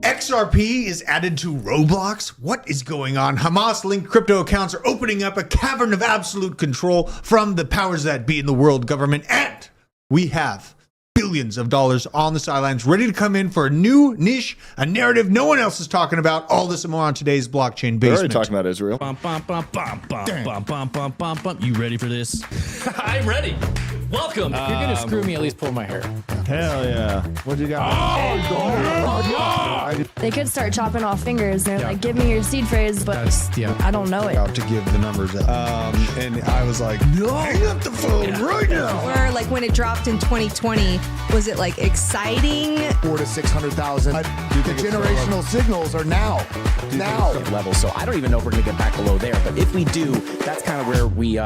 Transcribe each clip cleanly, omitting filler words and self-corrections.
XRP is added to Roblox? What is going on? Hamas-linked crypto accounts are opening up a cavern of absolute control from the powers that be in the world government, and we have billions of dollars on the sidelines ready to come in for a new niche, a narrative no one else is talking about. All this and more on today's blockchain basement. We're already talking about Israel. You ready for this? I'm ready. Welcome. If you're gonna screw me, at least pull my hair. Hell yeah. What you got? They could start chopping off fingers. They're like, give me your seed phrase, but I don't know it. Out to give the numbers out. And I was like, no, hang up the phone right now. Or like when it dropped in 2020, was it like exciting? 400,000 to 600,000. The generational signals are now Level. So I don't even know if we're gonna get back below there. But if we do, that's kind of where we.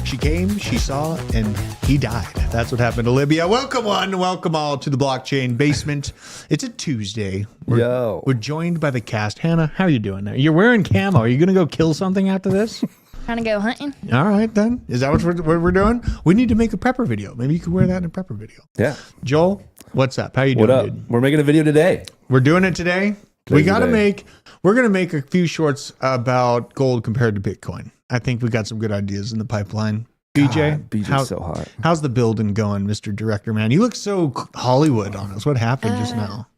She came, she saw, and he died. That's what happened to Libya. Welcome one, welcome all to the blockchain basement. It's a Tuesday. We're joined by the cast. Hannah, how are you doing there? You're wearing camo. Are you going to go kill something after this? Trying to go hunting. All right, then. Is that what we're doing? We need to make a prepper video. Maybe you could wear that in a prepper video. Yeah. Joel, what's up? How you doing, What up? dude? We're making a video today. We're doing it today. We're going to make a few shorts about gold compared to Bitcoin. I think we got some good ideas in the pipeline. BJ, BJ's so hot. How's the building going, Mr. Director, man? You look so Hollywood on us. What happened just now?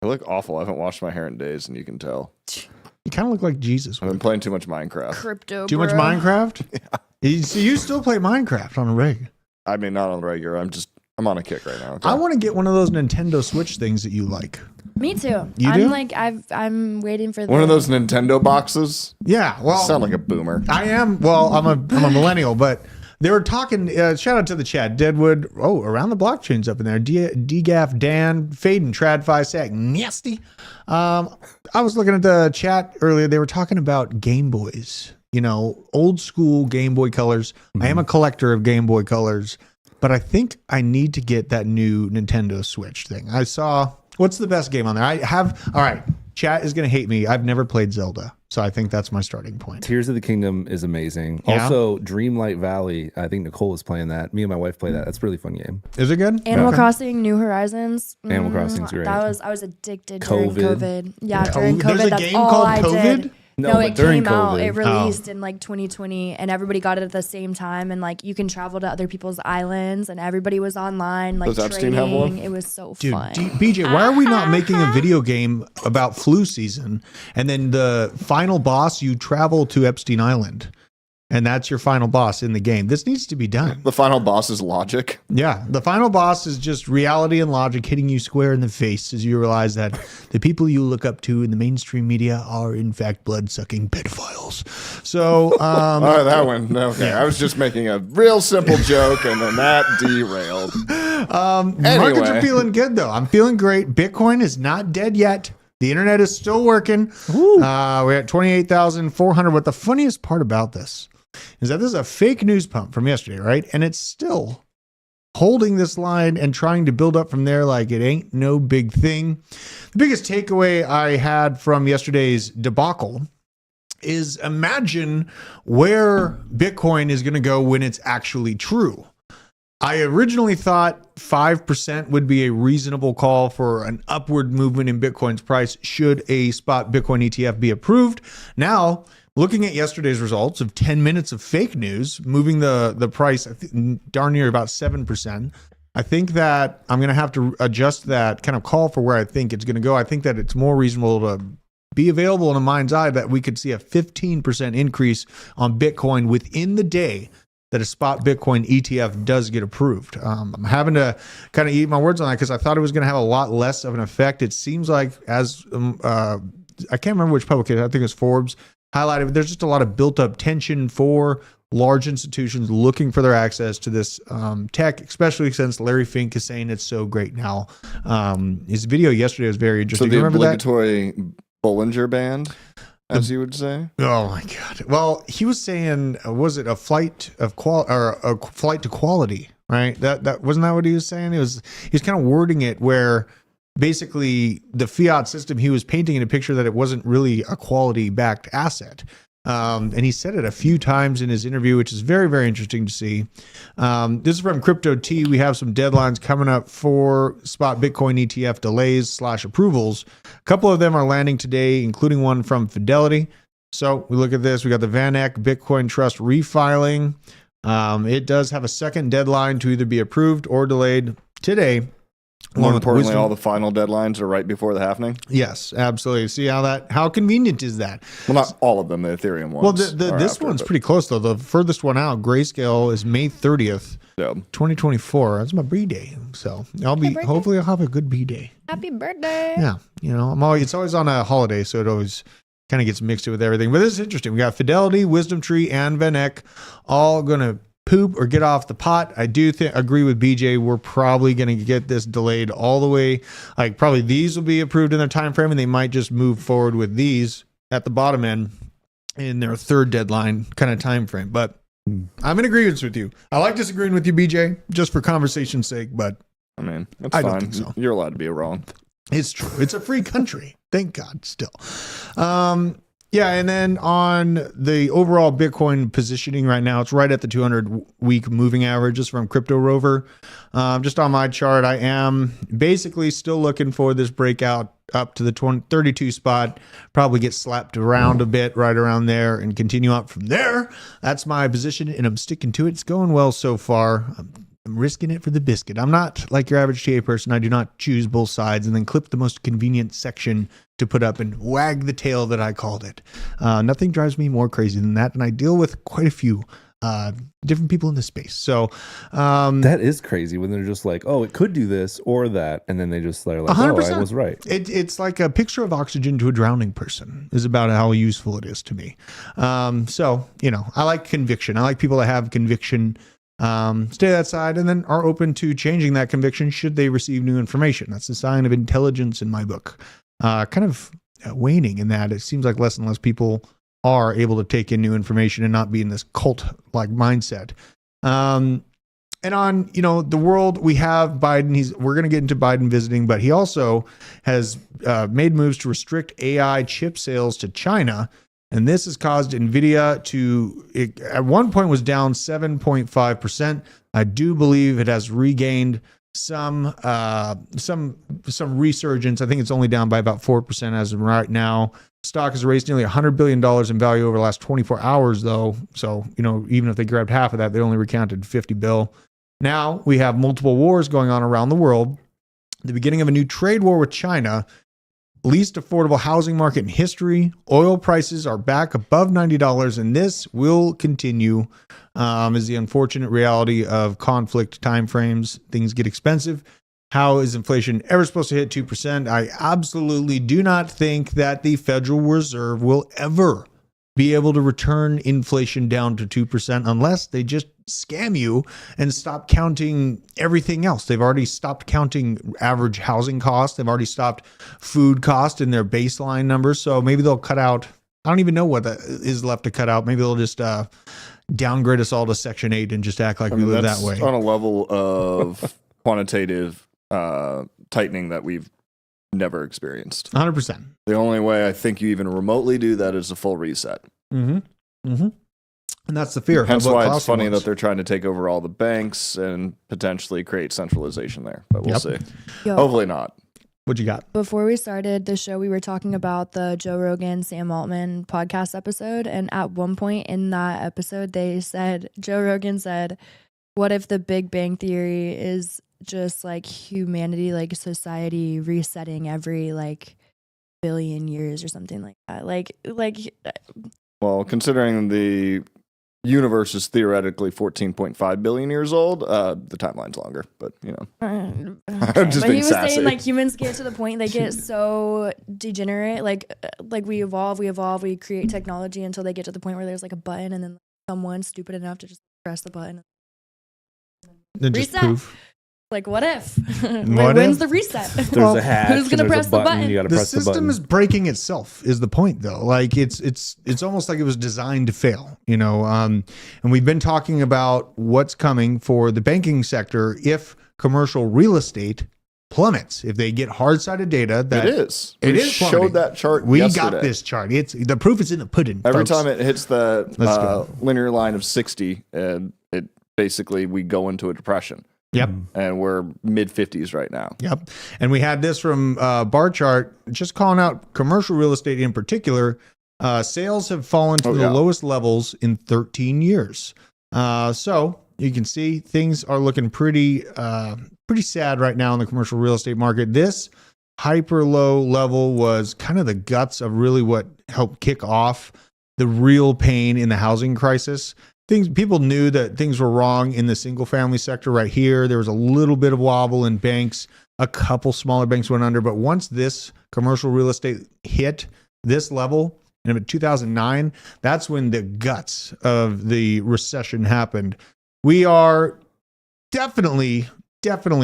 I look awful. I haven't washed my hair in days, and you can tell. You kind of look like Jesus. I've been playing too much Minecraft. Crypto, Too much Minecraft? Yeah. So you still play Minecraft on a rig? I mean, not on the regular. I'm on a kick right now. Okay? I want to get one of those Nintendo Switch things that you like. Me too. You do? I'm waiting for One of those Nintendo boxes. Yeah, well, Sound like a boomer. I am. Well, I'm a millennial, but they were talking. Shout out to the chat. Deadwood. Oh, around the blockchains up in there. DGAF, Dan, Fade, and TradFi Sack. Nasty. I was looking at the chat earlier. They were talking about Game Boys. You know, old school Game Boy colors. I am a collector of Game Boy colors, but I think I need to get that new Nintendo Switch thing. I saw. What's the best game on there? All right, chat is going to hate me. I've never played Zelda. So I think that's my starting point. Tears of the Kingdom is amazing. Yeah. Also, Dreamlight Valley. I think Nicole was playing that. Me and my wife play that. That's a really fun game. Is it good? Animal Crossing, New Horizons. Animal Crossing's great. I was addicted during COVID. Yeah, during There's COVID. a That's game all called I COVID? did. No, No, but it during came out. COVID. It released in like 2020, and everybody got it at the same time. And like you can travel to other people's islands, and everybody was online, like Does Epstein trading. have one? It was so Dude, fun. BJ, why are we not making a video game about flu season and then the final boss, you travel to Epstein Island and that's your final boss in the game? This needs to be done. The final boss is logic. Yeah. The final boss is just reality and logic hitting you square in the face as you realize that the people you look up to in the mainstream media are in fact blood-sucking pedophiles. So, All right, that one. Okay. I was just making a real simple joke and then that derailed. markets are feeling good though. I'm feeling great. Bitcoin is not dead yet. The internet is still working. We're at 28,400. What the funniest part about this is that this is a fake news pump from yesterday, right? And it's still holding this line and trying to build up from there like it ain't no big thing. The biggest takeaway I had from yesterday's debacle is imagine where Bitcoin is going to go when it's actually true. I originally thought 5% would be a reasonable call for an upward movement in Bitcoin's price should a spot Bitcoin ETF be approved. Now, looking at yesterday's results of 10 minutes of fake news, moving the price darn near about 7%, I think that I'm going to have to adjust that kind of call for where I think it's going to go. I think that it's more reasonable to be available in a mind's eye that we could see a 15% increase on Bitcoin within the day that a spot Bitcoin ETF does get approved. I'm having to kind of eat my words on that because I thought it was going to have a lot less of an effect. It seems like as I can't remember which publication, I think it was Forbes, highlighted, but there's just a lot of built up tension for large institutions looking for their access to this tech, especially since Larry Fink is saying it's so great now. His video yesterday was very interesting. So the Do you remember obligatory Bollinger Band, as you would say? Oh my God. Well, he was saying, was it a flight of or a flight to quality, right? That wasn't that what he was saying? He was kind of wording it where basically the fiat system, he was painting in a picture that it wasn't really a quality backed asset. And he said it a few times in his interview, which is very, very interesting to see. This is from Crypto T. We have some deadlines coming up for spot Bitcoin ETF delays / approvals. A couple of them are landing today, including one from Fidelity. So we look at this. We got the Van Eck Bitcoin Trust refiling. It does have a second deadline to either be approved or delayed today. More importantly, all the final deadlines are right before the halvening. Yes, absolutely. See how convenient is that? Well, not all of them. The Ethereum ones. Well, this one's pretty close though. The furthest one out, Grayscale, is May 30th, 2024. That's my B-day. So hopefully I'll have a good B-day. Happy birthday. Yeah, it's always on a holiday, so it always kind of gets mixed in with everything. But this is interesting. We got Fidelity, Wisdom Tree, and Van Eck all gonna poop or get off the pot. I do agree with BJ. We're probably going to get this delayed all the way. Like probably these will be approved in their time frame, and they might just move forward with these at the bottom end in their third deadline kind of time frame. But I'm in agreement with you. I like disagreeing with you, BJ, just for conversation's sake. But I mean, that's I fine. don't think so. You're allowed to be wrong. It's true. It's a free country. Thank God. Still. Yeah, and then on the overall Bitcoin positioning right now, it's right at the 200-week moving averages from Crypto Rover. Just on my chart, I am basically still looking for this breakout up to the 32 spot, probably get slapped around a bit right around there and continue up from there. That's my position, and I'm sticking to it. It's going well so far. I'm risking it for the biscuit. I'm not like your average TA person. I do not choose both sides and then clip the most convenient section to put up and wag the tail that I called it. Nothing drives me more crazy than that, and I deal with quite a few different people in this space. So that is crazy when they're just like, oh, it could do this or that, and then they just are like, 100%. Oh, I was right. It's like a picture of oxygen to a drowning person is about how useful it is to me. So I like conviction. I like people that have conviction. Stay that side and then are open to changing that conviction should they receive new information. That's a sign of intelligence in my book. Kind of waning in that it seems like less and less people are able to take in new information and not be in this cult-like mindset. And on, the world, we have Biden. We're going to get into Biden visiting, but he also has made moves to restrict AI chip sales to China. And this has caused Nvidia at one point was down 7.5%. I do believe it has regained some resurgence. I think it's only down by about 4% as of right now. Stock has raised nearly $100 billion in value over the last 24 hours, though. So, even if they grabbed half of that, they only recounted 50 bill. Now we have multiple wars going on around the world. The beginning of a new trade war with China, least affordable housing market in history. Oil prices are back above $90, and this will continue. Is the unfortunate reality of conflict timeframes. Things get expensive. How is inflation ever supposed to hit 2%? I absolutely do not think that the Federal Reserve will ever be able to return inflation down to 2% unless they just scam you and stop counting everything else. They've already stopped counting average housing costs. They've already stopped food cost in their baseline numbers. So maybe they'll cut out, I don't even know what that is left to cut out. Maybe they'll just downgrade us all to Section 8 and just act like we live that way. On a level of quantitative tightening that we've never experienced. 100%. The only way I think you even remotely do that is a full reset. Mm-hmm. Mm-hmm. And that's the fear. Hence why it's funny that they're trying to take over all the banks and potentially create centralization there. But we'll see. Hopefully not. What you got? Before we started the show, we were talking about the Joe Rogan, Sam Altman podcast episode. And at one point in that episode, Joe Rogan said, what if the Big Bang Theory is just like humanity, like society resetting every like billion years or something like that? Well, considering the universe is theoretically 14.5 billion years old, the timeline's longer, but I'm just being he was sassy. saying like humans get to the point they get so degenerate, like we evolve, we create technology until they get to the point where there's like a button and then someone's stupid enough to just press the button. Then just poof. Like, what if? When's the reset? There's a hatch. Who's gonna press the button? You gotta The press the button. system is breaking itself is the point, though. Like it's almost like it was designed to fail, and we've been talking about what's coming for the banking sector if commercial real estate plummets. If they get hard-sided data, that it is. It We is showed plummeting. that chart. We yesterday. got this chart. It's the proof is in the pudding. Every folks. time it hits the Let's go. linear line of 60, and it basically we go into a depression. Yep. And we're mid 50s right now. Yep. And we had this from bar chart, just calling out commercial real estate in particular. Sales have fallen to the lowest levels in 13 years. So you can see things are looking pretty sad right now in the commercial real estate market. This hyper low level was kind of the guts of really what helped kick off the real pain in the housing crisis. People knew that things were wrong in the single family sector right here. There was a little bit of wobble in banks. A couple smaller banks went under. But once this commercial real estate hit this level in 2009, that's when the guts of the recession happened. We are definitely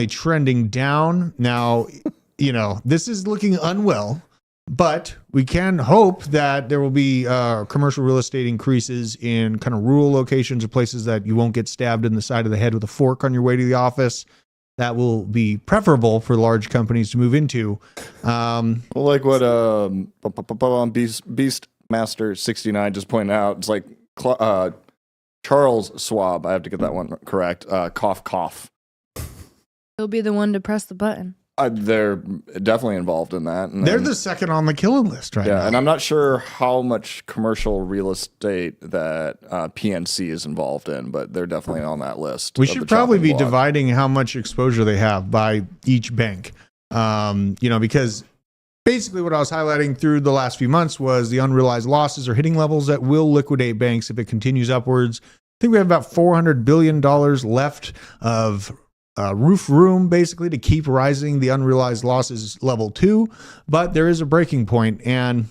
trending down. Now, this is looking unwell. But we can hope that there will be commercial real estate increases in kind of rural locations or places that you won't get stabbed in the side of the head with a fork on your way to the office. That will be preferable for large companies to move into. Well, like what Beastmaster 69 just pointed out, it's like Charles Schwab. I have to get that one correct. Cough. He'll be the one to press the button. They're definitely involved in that. And They're the second on the killing list right now. Yeah, and I'm not sure how much commercial real estate that PNC is involved in, but they're definitely on that list. We should probably be dividing how much exposure they have by each bank. Because basically what I was highlighting through the last few months was the unrealized losses are hitting levels that will liquidate banks if it continues upwards. I think we have about $400 billion left of roof room basically to keep rising the unrealized losses level 2, but there is a breaking point. And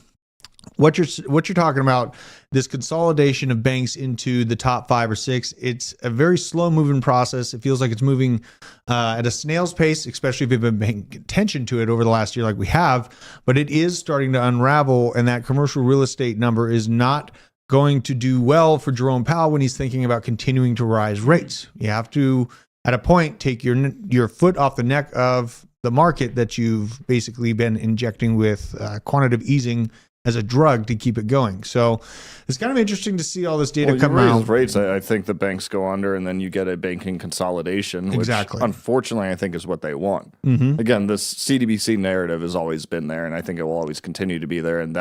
what you're talking about, this consolidation of banks into the top 5 or 6, it's a very slow moving process. It feels like it's moving at a snail's pace, especially if you've been paying attention to it over the last year like we have, but it is starting to unravel, and that commercial real estate number is not going to do well for Jerome Powell when he's thinking about continuing to rise rates. You have to, at a point, take your foot off the neck of the market that you've basically been injecting with quantitative easing as a drug to keep it going. So it's kind of interesting to see all this data Well, come you raise out. rates, I think the banks go under, and then you get a banking consolidation, which Exactly. unfortunately I think is what they want. Mm-hmm. Again, this CDBC narrative has always been there, and I think it will always continue to be there, and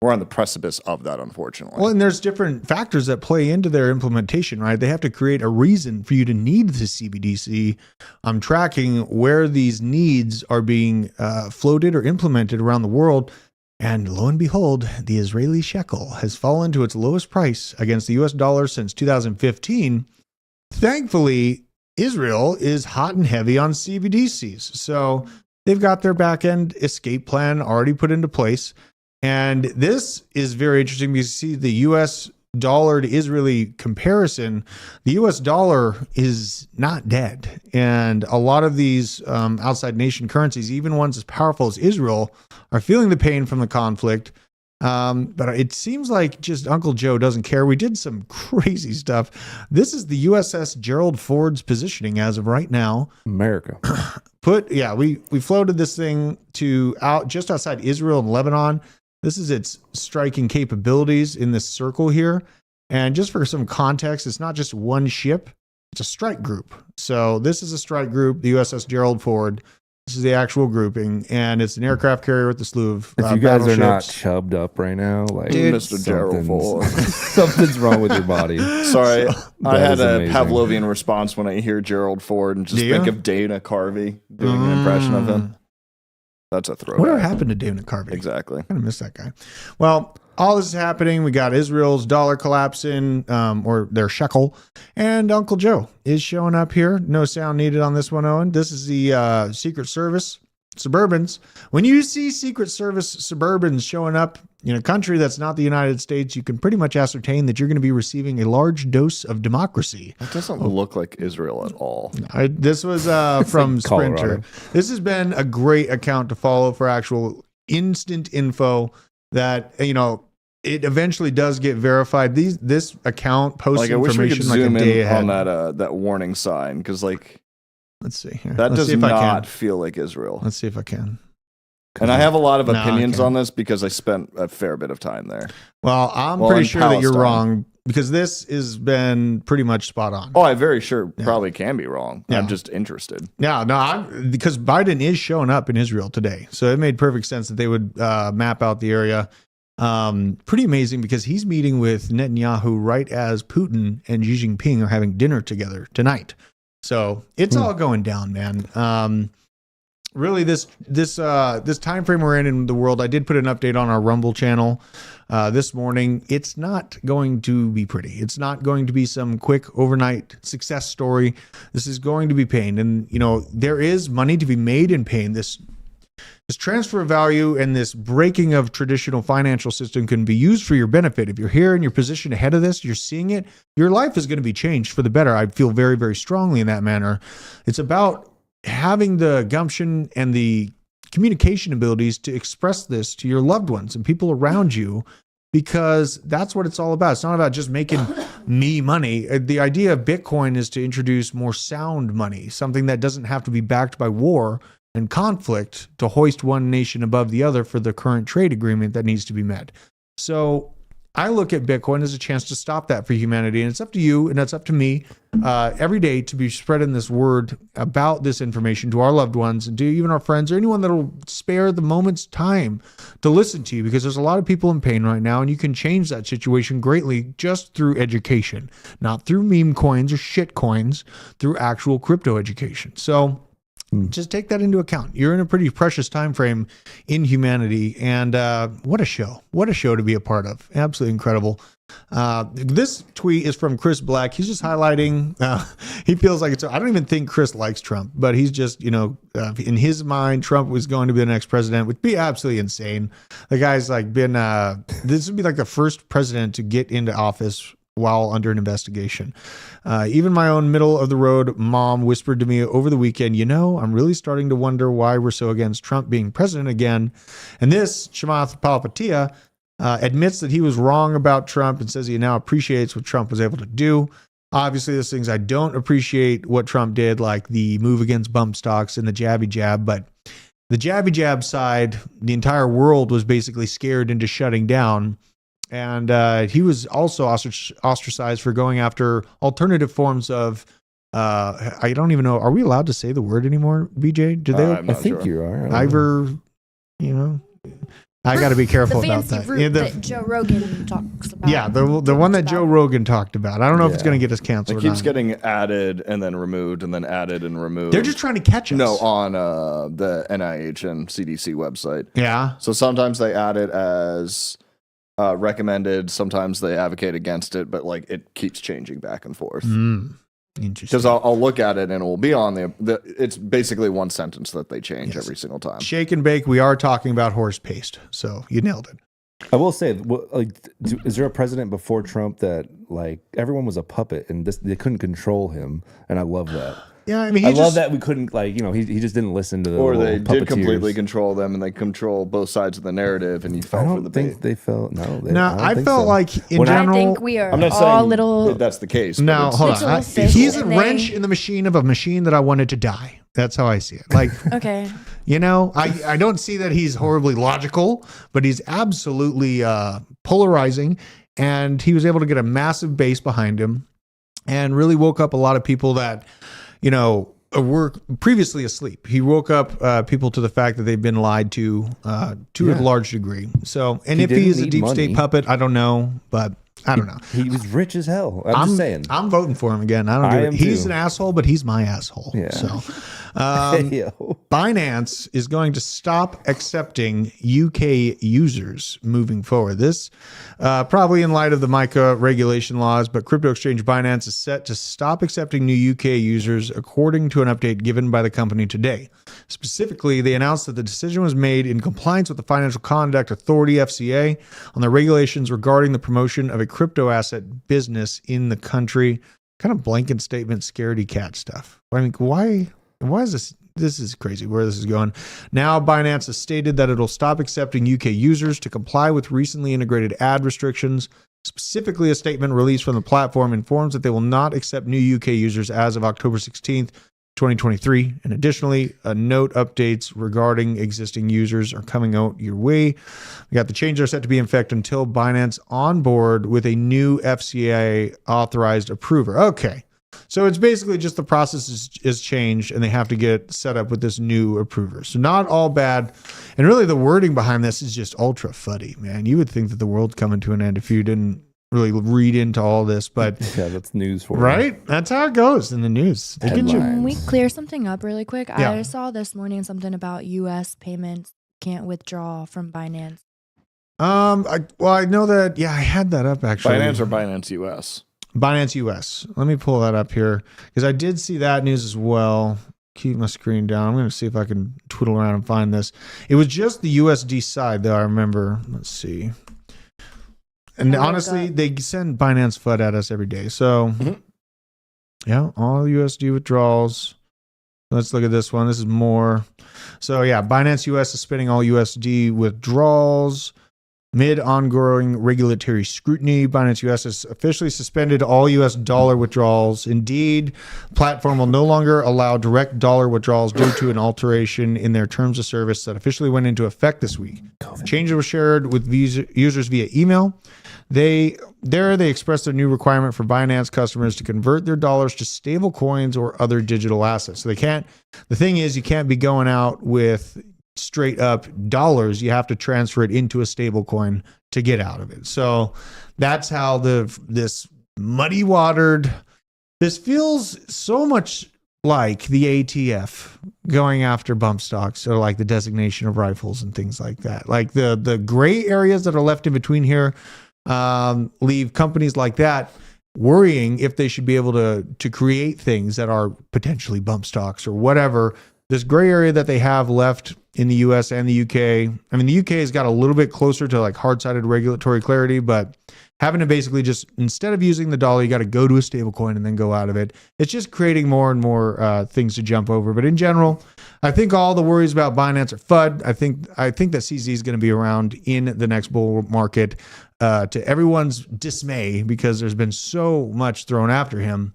we're on the precipice of that, unfortunately. Well, and there's different factors that play into their implementation, right? They have to create a reason for you to need the CBDC. I'm tracking where these needs are being floated or implemented around the world. And lo and behold, the Israeli shekel has fallen to its lowest price against the US dollar since 2015. Thankfully, Israel is hot and heavy on CBDCs. So they've got their back end escape plan already put into place. And this is very interesting because you see the US dollar to Israeli comparison. The US dollar is not dead. And a lot of these outside nation currencies, even ones as powerful as Israel, are feeling the pain from the conflict. But it seems like just Uncle Joe doesn't care. We did some crazy stuff. This is the USS Gerald Ford's positioning as of right now. America. We floated this thing to just outside Israel and Lebanon. This is its striking capabilities in this circle here. And just for some context, it's not just one ship, it's a strike group. So this is a strike group, the USS Gerald Ford. This is the actual grouping, and it's an aircraft carrier with a slew of If you guys are not battleships. chubbed up right now, like Mr. Gerald Ford. something's wrong with your body. Sorry, I had is a amazing. Pavlovian response when I hear Gerald Ford and just Do you? think of Dana Carvey doing an impression of him. That's a throwback. Whatever happened to David Carvey? Exactly. I kind of miss that guy. Well, all this is happening. We got Israel's dollar collapsing, or their shekel, and Uncle Joe is showing up here. No sound needed on this one, Owen. This is the Secret Service Suburbans. When you see Secret Service Suburbans showing up in a country that's not the United States, you can pretty much ascertain that you're going to be receiving a large dose of democracy. That doesn't look like Israel at all. This was from like Colorado. Sprinter. This has been a great account to follow for actual instant info that, it eventually does get verified. This account posts Like, I wish we could information like a zoom day in ahead. on that warning sign, because Let's see here. that Let's does see if I not can. feel like Israel. Let's see if I can. And I have a lot of No, I opinions can't. on this because I spent a fair bit of time there. Well, I'm Well, pretty in sure that you're Palestine. wrong because this has been pretty much spot on. Oh, I very sure probably can be wrong. Yeah. I'm just interested. Because Biden is showing up in Israel today. So it made perfect sense that they would map out the area. Pretty amazing because he's meeting with Netanyahu right as Putin and Xi Jinping are having dinner together tonight. So it's all going down, man. Really, this time frame we're in the world, I did put an update on our Rumble channel this morning. It's not going to be pretty. It's not going to be some quick overnight success story. This is going to be pain. And, there is money to be made in pain. This transfer of value and this breaking of traditional financial system can be used for your benefit. If you're here and you're positioned ahead of this, you're seeing it, your life is going to be changed for the better. I feel very, very strongly in that manner. It's about having the gumption and the communication abilities to express this to your loved ones and people around you, because that's what it's all about. It's not about just making me money. The idea of Bitcoin is to introduce more sound money, something that doesn't have to be backed by war and conflict to hoist one nation above the other for the current trade agreement that needs to be met. So I look at Bitcoin as a chance to stop that for humanity. And it's up to you and it's up to me every day to be spreading this word about this information to our loved ones and to even our friends or anyone that'll spare the moment's time to listen to you, because there's a lot of people in pain right now, and you can change that situation greatly just through education, not through meme coins or shit coins, through actual crypto education. So just take that into account. You're in a pretty precious time frame in humanity, and what a show to be a part of. Absolutely incredible. This tweet is from Chris Black. He's just highlighting, he feels like I don't even think Chris likes Trump, but he's just, in his mind, Trump was going to be the next president, would be absolutely insane. The guy's this would be like the first president to get into office while under an investigation. Even my own middle of the road mom whispered to me over the weekend, I'm really starting to wonder why we're so against Trump being president again. And this Chamath Palihapitiya admits that he was wrong about Trump and says he now appreciates what Trump was able to do. Obviously, there's things I don't appreciate what Trump did, like the move against bump stocks and the jabby jab, but the jabby jab side, the entire world was basically scared into shutting down. And he was also ostracized for going after alternative forms of, I don't even know. Are we allowed to say the word anymore, BJ? Do they? I'm I not think sure. you are. I got to be careful The about fancy that. root Yeah, that Joe Rogan talks about. yeah, the one that Joe Rogan talked about. I don't know if it's Yeah. going to get us canceled. It or keeps not. getting added and then removed and then added and removed. They're just trying to catch us. no on the NIH and CDC website. Yeah. So sometimes they add it as recommended. Sometimes they advocate against it, but like it keeps changing back and forth. Interesting. Because I'll look at it and it will be on the. It's basically one sentence that they change every single time. Shake and bake. We are talking about horse paste, so you nailed it. I will say, is there a president before Trump that like everyone was a puppet and they couldn't control him? And I love that. Yeah, I mean, I love that we couldn't he just didn't listen to the Or they little did completely puppeteers. control them and they control both sides of the narrative and you I fell for don't the think bait. they felt. No, I felt like in When I- general. I think we are I'm not all saying little. that that's the case. but No, it's- hold Little on. fish He's a and they- wrench in the machine of a machine that I wanted to die. That's how I see it. Like, Okay. I don't see that he's horribly logical, but he's absolutely polarizing. And he was able to get a massive base behind him and really woke up a lot of people that, were previously asleep. He woke up people to the fact that they've been lied to a large degree. So, and if didn't he is a need deep money. state puppet, I don't know, but I don't know. He was rich as hell. I'm just saying. I'm voting for him again. I don't I give am it. He's too. an asshole, but he's my asshole. Yeah. So, Yo. Binance is going to stop accepting UK users moving forward. This probably in light of the MiCA regulation laws, but crypto exchange Binance is set to stop accepting new UK users according to an update given by the company today. Specifically, they announced that the decision was made in compliance with the Financial Conduct Authority, FCA, on the regulations regarding the promotion of a crypto asset business in the country. Kind of blanket statement, scaredy cat stuff. I mean, why is this? This is crazy where this is going. Now, Binance has stated that it'll stop accepting UK users to comply with recently integrated ad restrictions. Specifically, a statement released from the platform informs that they will not accept new UK users as of October 16th, 2023. And additionally, a note updates regarding existing users are coming out your way. We got the changes are set to be in effect until Binance on board with a new FCA authorized approver. Okay. So it's basically just the process is changed and they have to get set up with this new approver. So not all bad. And really the wording behind this is just ultra fuddy, man. You would think that the world's coming to an end if you didn't really read into all this, but Yeah, that's news for right? That's how it goes in the news. They get you. Can we clear something up really quick? Yeah. I saw this morning something about U.S. payments can't withdraw from Binance. I know that. Yeah, I had that up actually. Binance or Binance US? Binance US. Let me pull that up here because I did see that news as well. Keep my screen down. I'm going to see if I can twiddle around and find this. It was just the USD side though. I remember. Let's see. And I woke honestly, up. they send Binance FUD at us every day. So yeah, all USD withdrawals. Let's look at this one. This is more. So yeah, Binance US is suspending all USD withdrawals. Mid ongoing regulatory scrutiny, Binance US has officially suspended all US dollar withdrawals. Indeed, platform will no longer allow direct dollar withdrawals due to an alteration in their terms of service that officially went into effect this week. Changes were shared with users via email. They expressed a new requirement for Binance customers to convert their dollars to stable coins or other digital assets. So the thing is, you can't be going out with straight up dollars. You have to transfer it into a stable coin to get out of it. So that's how this muddy watered, this feels so much like the ATF going after bump stocks or like the designation of rifles and things like that. Like the gray areas that are left in between here leave companies like that worrying if they should be able to create things that are potentially bump stocks or whatever. This gray area that they have left in the US and the UK. I mean, the UK has got a little bit closer to like hard-sided regulatory clarity, but having to basically just, instead of using the dollar, you got to go to a stable coin and then go out of it. It's just creating more and more things to jump over. But in general, I think all the worries about Binance are FUD. I think that CZ is going to be around in the next bull market to everyone's dismay because there's been so much thrown after him.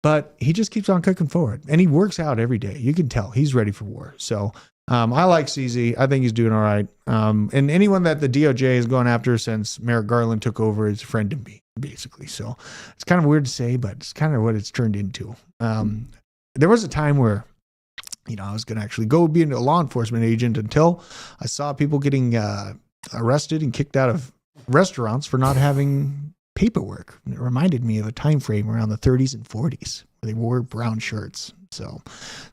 But he just keeps on cooking forward and he works out every day. You can tell he's ready for war. So I like CZ. I think he's doing all right. And anyone that the DOJ is going after since Merrick Garland took over is a friend to me, basically. So it's kind of weird to say, but it's kind of what it's turned into. There was a time where, I was going to actually go be a law enforcement agent until I saw people getting arrested and kicked out of restaurants for not having paperwork. And it reminded me of a time frame around the 30s and 40s where they wore brown shirts. So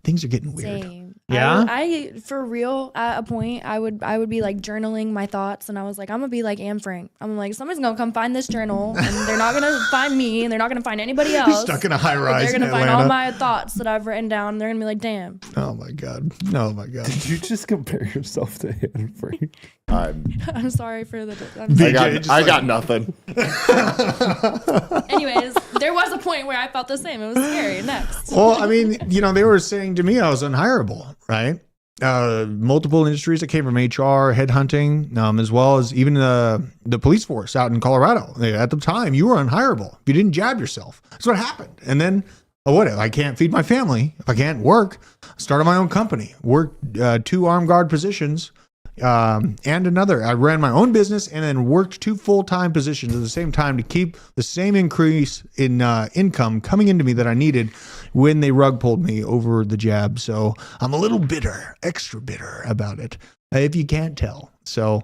things are getting weird. Same. Yeah. I for real, at a point, I would be like journaling my thoughts, and I was like, I'm gonna be like Anne Frank. I'm like, somebody's gonna come find this journal, and they're not gonna find me, and they're not gonna find anybody else. Stuck in a high rise. They're gonna in find Atlanta. all my thoughts that I've written down. And they're gonna be like, damn. Oh my god. Oh my god. Did you just compare yourself to Anne Frank? I'm sorry for the. I got nothing. Anyways, there was a point where I felt the same. It was scary. Next. Well, I mean, they were saying to me I was unhireable, right? Multiple industries that came from HR, headhunting, as well as even the police force out in Colorado. At the time, you were unhireable if you didn't jab yourself. That's what happened. And then, what if I can't feed my family? If I can't work, started my own company, worked 2 armed guard positions, and another. I ran my own business and then worked 2 full-time positions at the same time to keep the same increase in income coming into me that I needed when they rug pulled me over the jab. So I'm a little bitter, extra bitter about it, if you can't tell. So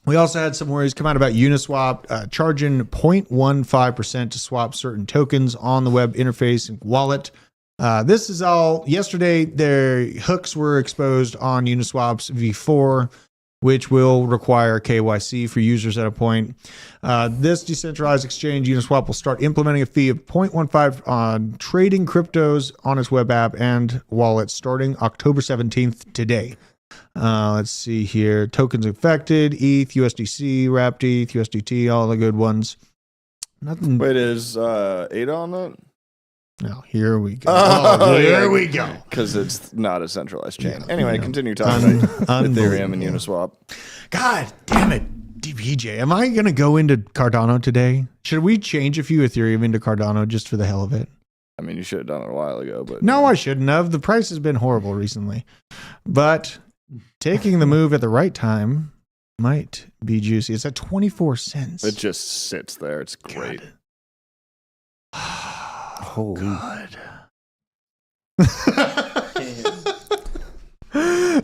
we also had some worries come out about Uniswap charging 0.15% to swap certain tokens on the web interface and wallet. This is all yesterday. Their hooks were exposed on Uniswap's V4, which will require KYC for users at a point. This decentralized exchange, Uniswap, will start implementing a fee of 0.15 on trading cryptos on its web app and wallet starting October 17th today. Let's see here. Tokens affected: ETH, USDC, Wrapped ETH, USDT, all the good ones. Nothing. Wait, is ADA on that? No, here we go. Here we go. Because it's not a centralized chain. Yeah, anyway, yeah. continue talking about Ethereum and Unbelievable. Uniswap. God damn it, DPJ. Am I going to go into Cardano today? Should we change a few Ethereum into Cardano just for the hell of it? I mean, you should have done it a while ago, but No, I shouldn't have. The price has been horrible recently. But taking the move at the right time might be juicy. It's at 24 cents. it just sits there. It's great. Holy. God.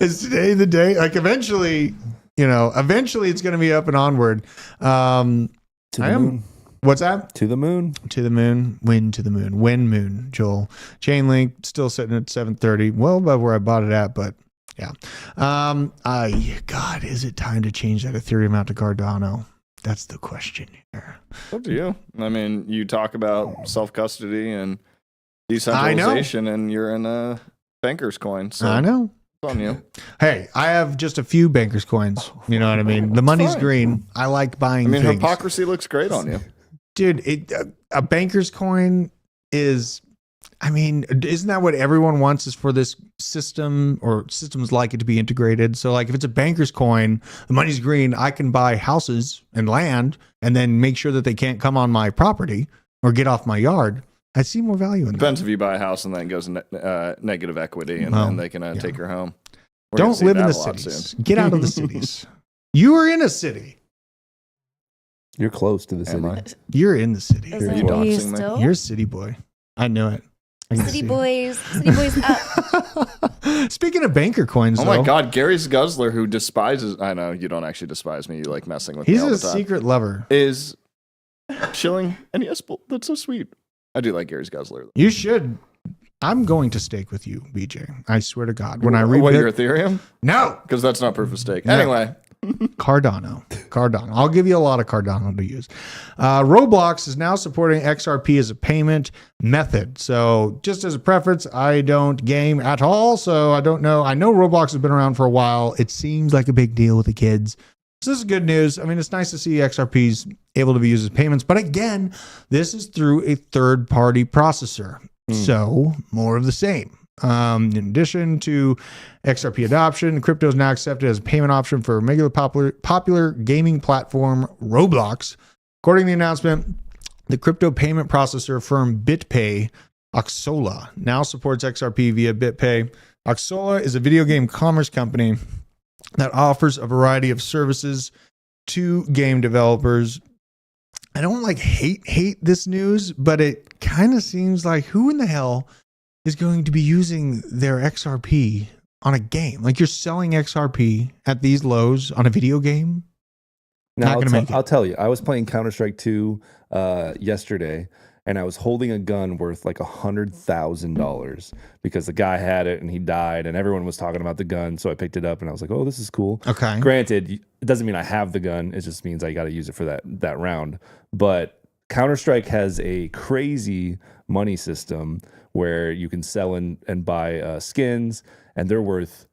Is today the day? Like eventually it's going to be up and onward. To the moon. What's that? To the moon. To the moon. When to the moon. When moon, Joel. Chainlink still sitting at 730. Well above where I bought it at, but yeah. God, is it time to change that Ethereum out to Cardano? That's the question here. Up to you. I mean, you talk about self-custody and decentralization, and you're in a banker's coin. So I know. it's on you. Hey, I have just a few bankers coins. You know what I mean? The money's green. I like buying I mean, things. hypocrisy looks great on you. Dude, a banker's coin is, isn't that what everyone wants, is for this system or systems like it to be integrated? So like if it's a banker's coin, the money's green, I can buy houses and land and then make sure that they can't come on my property or get off my yard. I see more value in that. Depends if you buy a house and then it goes negative equity and then they can take your home. We're gonna Don't see live in that the a lot cities. soon. Get out of the cities. You are in a city. You're close to the Am I? city. You're in the city. Isn't you he doxing me? still? You're a city boy. I know it. I can City see it. boys up. Speaking of banker coins, Oh though, my God, Gary's Guzzler, who despises, I know you don't actually despise me, you like messing with he's me all a the time, secret lover. is chilling. And yes, that's so sweet. I do like Gary's Guzzler. You should. I'm going to stake with you, BJ. I swear to God. When I read What, your Ethereum? no, Because that's not proof of stake. No. Anyway, Cardano. I'll give you a lot of Cardano to use. Roblox is now supporting XRP as a payment method. So just as a preference, I don't game at all, so I don't know. I know Roblox has been around for a while. It seems like a big deal with the kids. So this is good news. I mean, it's nice to see XRPs able to be used as payments. But again, this is through a third-party processor. So more of the same. In addition to XRP adoption, crypto is now accepted as a payment option for regular popular gaming platform Roblox. According to the announcement, the crypto payment processor firm BitPay Oxola now supports XRP via BitPay. Oxola is a video game commerce company that offers a variety of services to game developers. I don't hate this news, but it kind of seems like who in the hell is going to be using their XRP on a game? Like, you're selling XRP at these lows on a video game? Now, I'll tell you, I was playing Counter-Strike 2 yesterday, and I was holding a gun worth like $100,000 because the guy had it and he died, and everyone was talking about the gun. So I picked it up and I was like, oh, this is cool. Okay. Granted, it doesn't mean I have the gun. It just means I got to use it for that round. But Counter-Strike has a crazy money system where you can sell and buy skins, and they're worth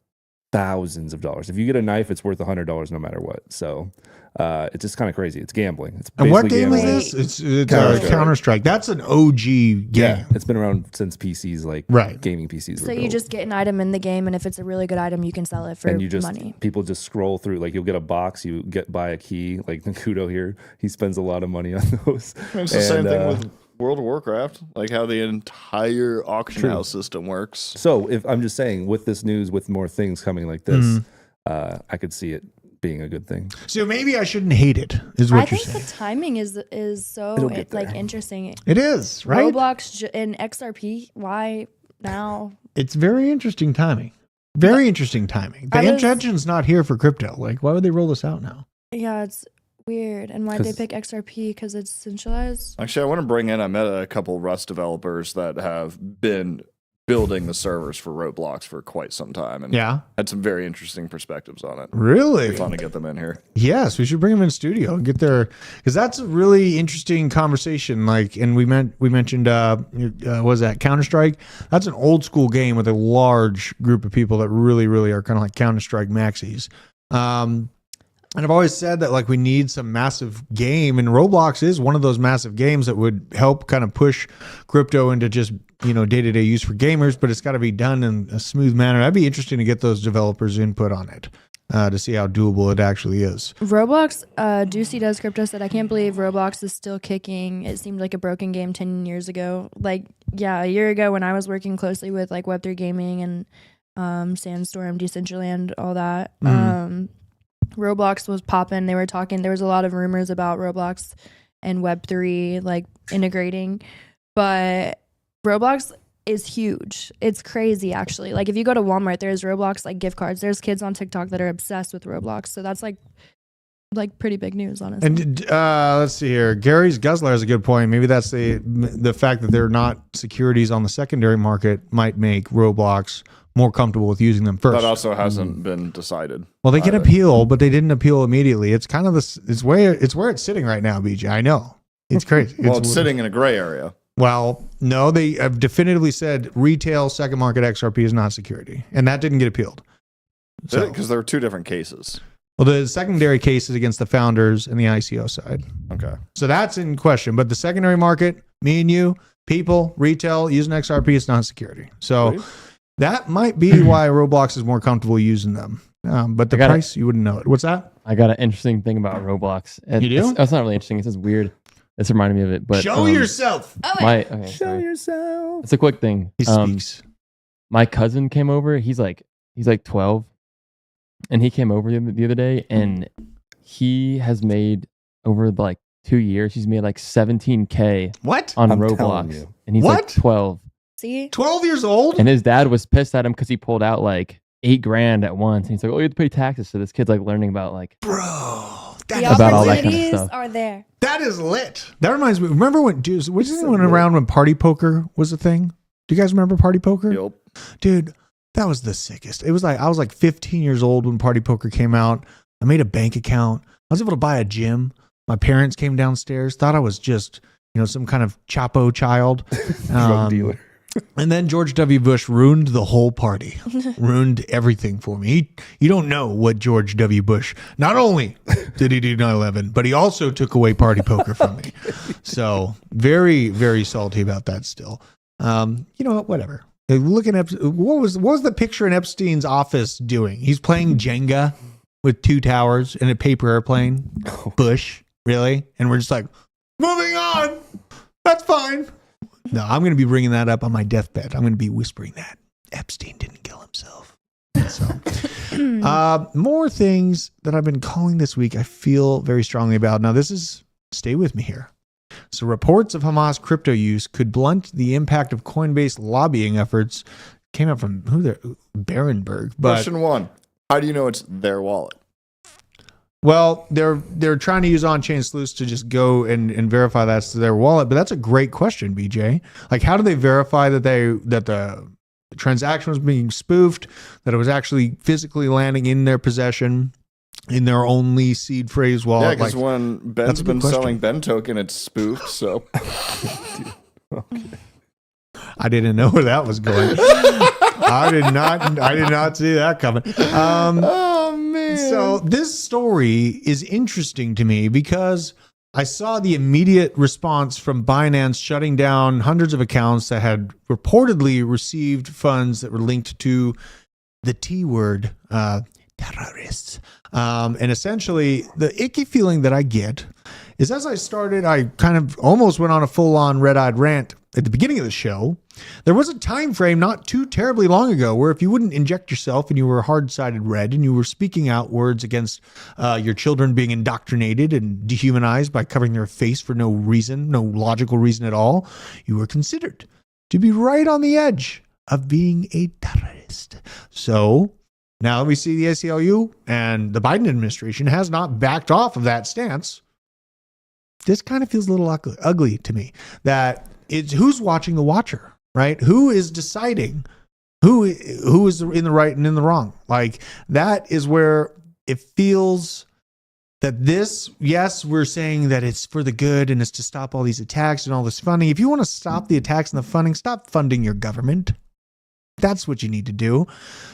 thousands of dollars. If you get a knife, it's worth $100 no matter what. So it's just kind of crazy. It's gambling. It's and what game gambling. is this? It's Counter-Strike. That's an OG game. Yeah, it's been around since PCs, gaming PCs. So you just get an item in the game, and if it's a really good item, you can sell it for money. People just scroll through. Like, you'll get a box, you buy a key. Like Nakudo here, he spends a lot of money on those. It's the same thing with World of Warcraft, like how the entire auction house system works. So if I'm just saying, with this news, with more things coming like this, I could see it being a good thing. So maybe I shouldn't hate it, is what you're saying. I think the timing is so interesting. It is, right? Roblox and XRP, why now? It's very interesting timing. Very interesting timing. The engine's not here for crypto. Like, why would they roll this out now? Yeah, it's weird. And why'd they pick XRP? Because it's centralized? Actually, I want to bring in, I met a couple Rust developers that have been building the servers for Roblox for quite some time, and had some very interesting perspectives on it. Really? It'd be fun to get them in here. Yes, we should bring them in studio and get their, because that's a really interesting conversation. Like, and we mentioned what was that, Counter-Strike? That's an old school game with a large group of people that really are kind of like Counter-Strike maxis. And I've always said that, like, we need some massive game, and Roblox is one of those massive games that would help kind of push crypto into just, day-to-day use for gamers, but it's got to be done in a smooth manner. That'd be interesting to get those developers' input on it to see how doable it actually is. Roblox, Juicy Does Crypto said, I can't believe Roblox is still kicking. It seemed like a broken game 10 years ago. Like, yeah, a year ago when I was working closely with, like, Web3 Gaming and Sandstorm, Decentraland, all that, Roblox was popping. They were talking. There was a lot of rumors about Roblox and Web3 like integrating, but Roblox is huge. It's crazy, actually. Like, if you go to Walmart, there's Roblox like gift cards. There's kids on TikTok that are obsessed with Roblox. So that's like pretty big news, honestly. And let's see here. Gary's Guzzler has a good point. Maybe that's the fact that they're not securities on the secondary market might make Roblox more comfortable with using them first. That also hasn't been decided. Well, they can appeal, but they didn't appeal immediately. It's kind of it's where it's sitting right now, BJ. I know. It's crazy. It's sitting in a gray area. Well, no, they have definitively said retail second market XRP is not security, and that didn't get appealed. Because there were two different cases. Well, the secondary case is against the founders and the ICO side. Okay. So that's in question. But the secondary market, me and you, people, retail, using XRP, it's not security. So Right. That might be why Roblox is more comfortable using them. But the price, you wouldn't know it. What's that? I got an interesting thing about Roblox. You do? It's not really interesting. It's just weird. It's reminding me of it. But show yourself. Show yourself. It's a quick thing. He speaks. My cousin came over. He's like 12, and he came over the other day, and he has made over like 2 years. He's made like $17K. What? On I'm Roblox, and he's like 12. See, 12 years old, and his dad was pissed at him because he pulled out like $8,000 at once. And he's like, "Oh, you have to pay taxes." So this kid's like learning about like, bro, the about all that kind of opportunities stuff. are there. That is lit. That reminds me. Remember when which is one around when party poker was a thing? Do you guys remember party poker? Yep. Dude, that was the sickest. It was like I was like 15 years old when party poker came out. I made a bank account. I was able to buy a gym. My parents came downstairs, thought I was just, some kind of Chapo child. Drug dealer. And then George W. Bush ruined the whole party, ruined everything for me. You don't know what George W. Bush, not only did he do 9/11, but he also took away party poker from me. So very, very salty about that still. You know what, whatever. Looking at what was the picture in Epstein's office doing? He's playing Jenga with 2 towers and a paper airplane. Bush, really? And we're just like, moving on. That's fine. No, I'm going to be bringing that up on my deathbed. I'm going to be whispering that Epstein didn't kill himself. So, more things that I've been calling this week I feel very strongly about. Now, stay with me here. So reports of Hamas crypto use could blunt the impact of Coinbase lobbying efforts. Came out from Berenberg. Question 1. How do you know it's their wallet? Well, they're trying to use on-chain sleuths to just go and verify that's their wallet. But that's a great question, BJ. Like, how do they verify that the transaction was being spoofed, that it was actually physically landing in their possession, in their only seed phrase wallet? Yeah, because when Ben's been selling Ben token, it's spoofed. So, okay. I didn't know where that was going. I did not see that coming. Oh man! So this story is interesting to me because I saw the immediate response from Binance shutting down hundreds of accounts that had reportedly received funds that were linked to the T word, terrorists. And essentially, the icky feeling that I get is as I started, I kind of almost went on a full-on red-eyed rant at the beginning of the show. There was a time frame not too terribly long ago where if you wouldn't inject yourself and you were hard-sided red and you were speaking out words against your children being indoctrinated and dehumanized by covering their face for no reason, no logical reason at all, you were considered to be right on the edge of being a terrorist. So now we see the ACLU and the Biden administration has not backed off of that stance. This kind of feels a little ugly to me. That it's who's watching the watcher, right? Who is deciding who is in the right and in the wrong? Like, that is where it feels that this, yes, we're saying that it's for the good and it's to stop all these attacks and all this funding. If you want to stop the attacks and the funding, stop funding your government. That's what you need to do.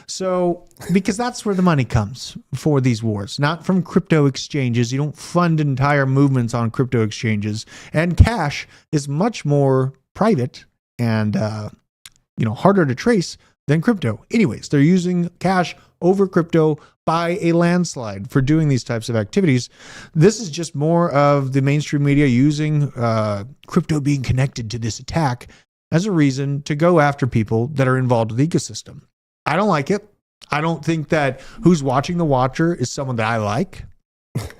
So, because that's where the money comes for these wars, not from crypto exchanges. You don't fund entire movements on crypto exchanges. And cash is much more private and, harder to trace than crypto. Anyways, they're using cash over crypto by a landslide for doing these types of activities. This is just more of the mainstream media using crypto being connected to this attack as a reason to go after people that are involved with the ecosystem. I don't like it. I don't think that who's watching the watcher is someone that I like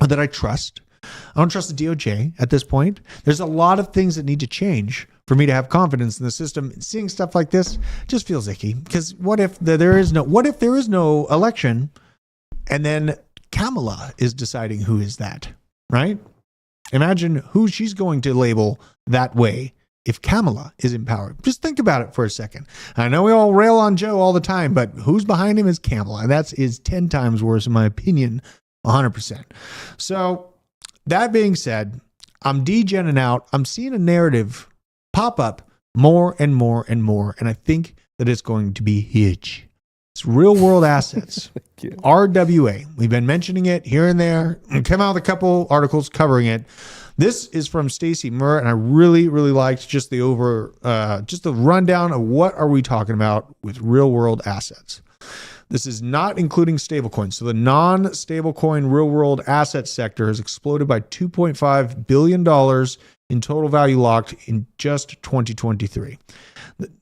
or that I trust. I don't trust the DOJ at this point. There's a lot of things that need to change for me to have confidence in the system. Seeing stuff like this just feels icky. Because what if there is no election and then Kamala is deciding who is that, right? Imagine who she's going to label that way if Kamala is in power. Just think about it for a second. I know we all rail on Joe all the time, but who's behind him is Kamala. And that is 10 times worse, in my opinion, 100%. So that being said, I'm degenning out. I'm seeing a narrative pop up more and more and more. And I think that it's going to be huge. It's real world assets. RWA. We've been mentioning it here and there. And came out with a couple articles covering it. This is from Stacy Murr, and I really, really liked just the rundown of what are we talking about with real world assets. This is not including stablecoins. So the non-stablecoin real world asset sector has exploded by $2.5 billion in total value locked in just 2023.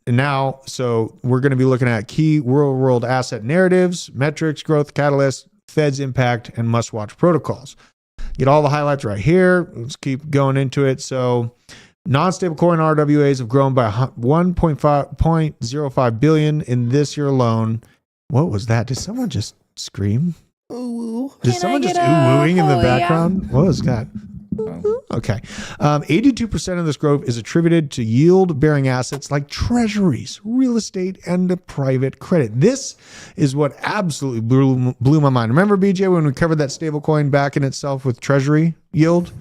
And now, so we're going to be looking at key real world asset narratives, metrics, growth catalysts, Fed's impact, and must-watch protocols. Get all the highlights right here. Let's keep going into it. So non-stablecoin RWAs have grown by 1.05 billion in this year alone. What was that? Did someone just scream? Ooh. Did someone just ooh-ooing in the background? Yeah. What was that? Okay. 82% of this growth is attributed to yield-bearing assets like treasuries, real estate, and private credit. This is what absolutely blew my mind. Remember, BJ, when we covered that stablecoin back in itself with treasury yield?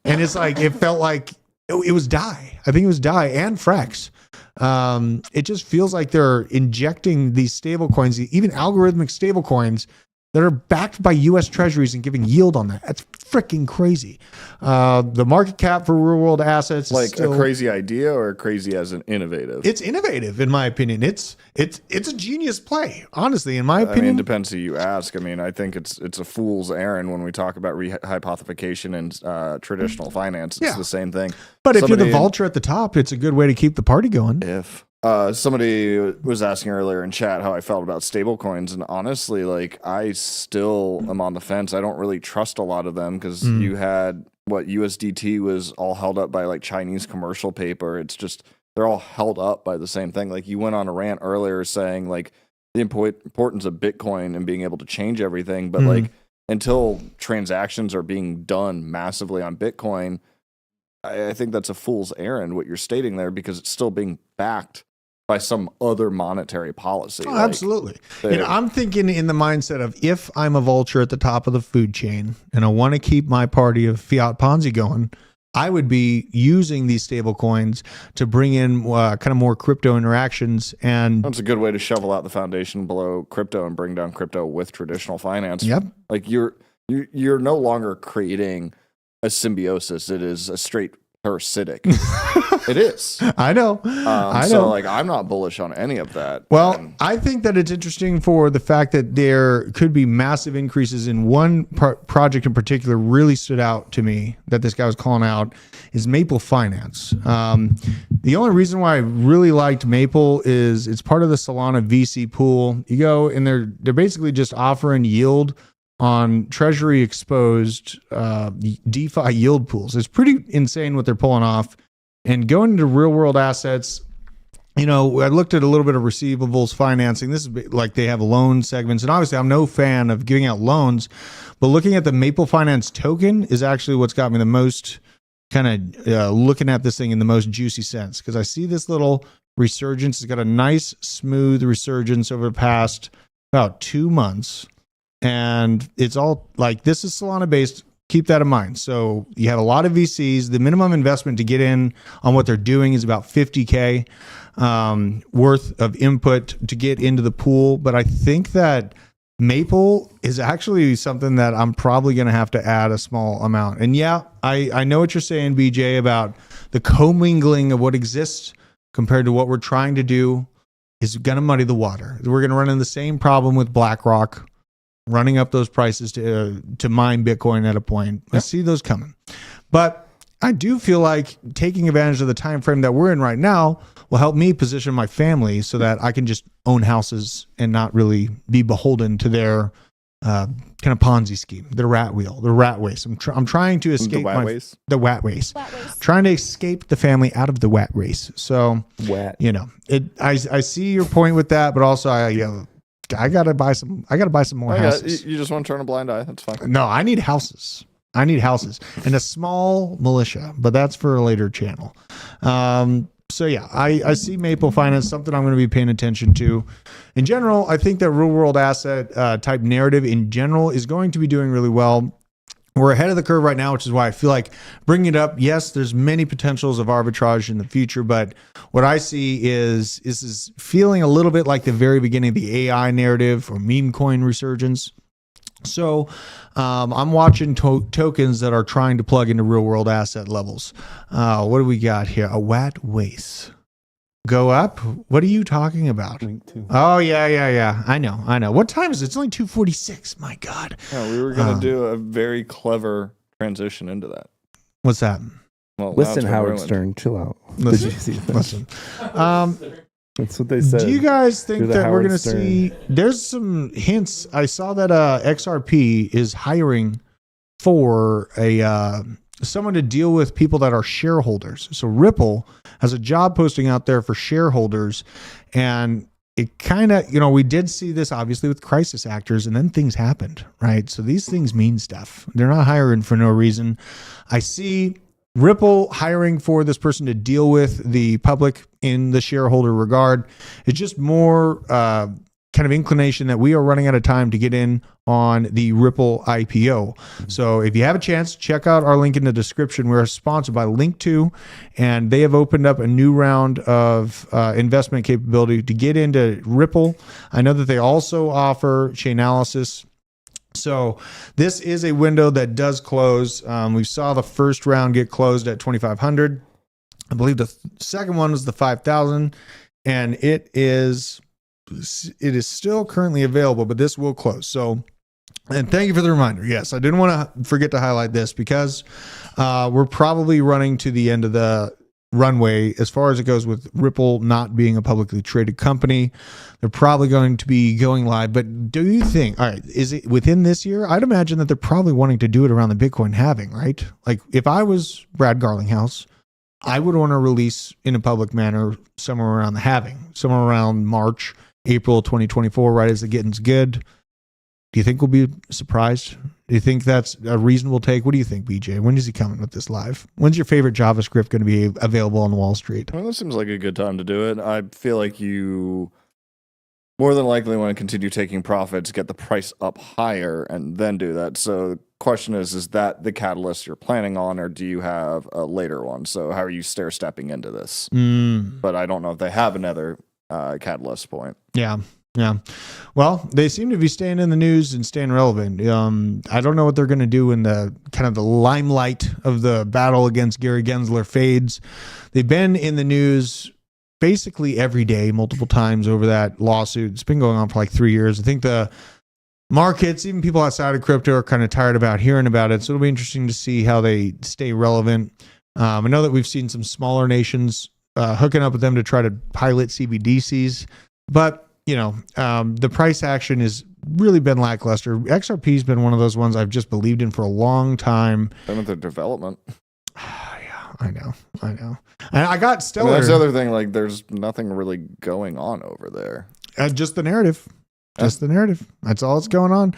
And it's like, it felt like it was DAI. I think it was DAI and Frax. It just feels like they're injecting these stablecoins, even algorithmic stablecoins, that are backed by U.S. treasuries and giving yield on that. That's freaking crazy. The market cap for real world assets like is still a crazy idea or crazy as an innovative? It's innovative, in my opinion. It's a genius play, honestly, in my opinion. I mean, it depends who you ask. I mean, I think it's a fool's errand when we talk about hypothecation and traditional finance. It's the same thing. But if you're the vulture at the top, it's a good way to keep the party going. If Somebody was asking earlier in chat how I felt about stable coins, and honestly, like I still am on the fence. I don't really trust a lot of them because you had what USDT was all held up by like Chinese commercial paper. It's just they're all held up by the same thing. Like you went on a rant earlier saying like the importance of Bitcoin and being able to change everything, but like until transactions are being done massively on Bitcoin, I think that's a fool's errand what you're stating there because it's still being backed by some other monetary policy. Oh, absolutely. And I'm thinking in the mindset of if I'm a vulture at the top of the food chain and I want to keep my party of fiat Ponzi going, I would be using these stable coins to bring in kind of more crypto interactions. And that's a good way to shovel out the foundation below crypto and bring down crypto with traditional finance. Yep. Like you're no longer creating a symbiosis. It is a straight parasitic. It is. I know. I know. So like I'm not bullish on any of that. Well, I think that it's interesting for the fact that there could be massive increases in one project in particular really stood out to me that this guy was calling out is Maple Finance. The only reason why I really liked Maple is it's part of the Solana VC pool. You go and they're basically just offering yield on treasury exposed DeFi yield pools. It's pretty insane what they're pulling off. And going into real world assets, you know, I looked at a little bit of receivables financing. This is like they have loan segments. And obviously I'm no fan of giving out loans, but looking at the Maple Finance token is actually what's got me the most kind of looking at this thing in the most juicy sense. Because I see this little resurgence. It's got a nice smooth resurgence over the past about 2 months. And it's all like, this is Solana based. Keep that in mind. So you have a lot of VCs. The minimum investment to get in on what they're doing is about $50K worth of input to get into the pool. But I think that Maple is actually something that I'm probably going to have to add a small amount. And yeah, I know what you're saying, BJ, about the commingling of what exists compared to what we're trying to do is going to muddy the water. We're going to run into the same problem with BlackRock running up those prices to mine Bitcoin at a point. I see those coming. But I do feel like taking advantage of the time frame that we're in right now will help me position my family so that I can just own houses and not really be beholden to their kind of Ponzi scheme, the rat wheel, the rat race. I'm trying to escape the rat race. Trying to escape the family out of the rat race. So, you know, I see your point with that, but also I gotta buy some more houses. You just want to turn a blind eye. That's fine. No, I need houses. And a small militia, but that's for a later channel. So yeah, I see Maple Finance, something I'm going to be paying attention to. In general, I think that real world asset type narrative in general is going to be doing really well. We're ahead of the curve right now, which is why I feel like bringing it up. Yes, there's many potentials of arbitrage in the future, but what I see is feeling a little bit like the very beginning of the AI narrative or meme coin resurgence. So I'm watching tokens that are trying to plug into real world asset levels. What do we got here? A WAT waste. Go up? What are you talking about? Oh, yeah. I know. What time is it? It's only 2:46. My God. Yeah, we were going to do a very clever transition into that. What's that? Well, listen, Howard Stern, chill out. Listen. Did you see that? Listen. That's what they said. Do you guys think that we're going to see? There's some hints. I saw that XRP is hiring for someone to deal with people that are shareholders. So Ripple has a job posting out there for shareholders, and it kind of, we did see this obviously with crisis actors, and then things happened, right? So these things mean stuff. They're not hiring for no reason. I see Ripple hiring for this person to deal with the public in the shareholder regard. It's just more kind of inclination that we are running out of time to get in on the Ripple IPO. So if you have a chance, check out our link in the description. We're sponsored by Link2, and they have opened up a new round of investment capability to get into Ripple. I know that they also offer Chainalysis. So this is a window that does close. We saw the first round get closed at 2,500. I believe the second one was the 5,000, and it is still currently available, but this will close. So, and thank you for the reminder. Yes, I didn't want to forget to highlight this because we're probably running to the end of the runway as far as it goes with Ripple not being a publicly traded company. They're probably going to be going live. But do you think, all right, is it within this year? I'd imagine that they're probably wanting to do it around the Bitcoin halving, right? Like if I was Brad Garlinghouse, I would want to release in a public manner somewhere around the halving, somewhere around March, April 2024, right as the getting's good. Do you think we'll be surprised? Do you think that's a reasonable take? What do you think, BJ? When is he coming with this live? When's your favorite JavaScript going to be available on Wall Street? Well, that seems like a good time to do it. I feel like you more than likely want to continue taking profits, get the price up higher, and then do that. So the question is that the catalyst you're planning on, or do you have a later one? So how are you stair-stepping into this? But I don't know if they have another catalyst point. Yeah. Well, they seem to be staying in the news and staying relevant. I don't know what they're going to do in the kind of the limelight of the battle against Gary Gensler fades. They've been in the news basically every day, multiple times over that lawsuit. It's been going on for like 3 years. I think the markets, even people outside of crypto, are kind of tired about hearing about it. So it'll be interesting to see how they stay relevant. I know that we've seen some smaller nations hooking up with them to try to pilot CBDCs, but the price action has really been lackluster. XRP has been one of those ones I've just believed in for a long time. Same with the development. Yeah, I know. And I got Stellar. I mean, that's the other thing. Like, there's nothing really going on over there. Just the narrative. Just the narrative. That's all that's going on.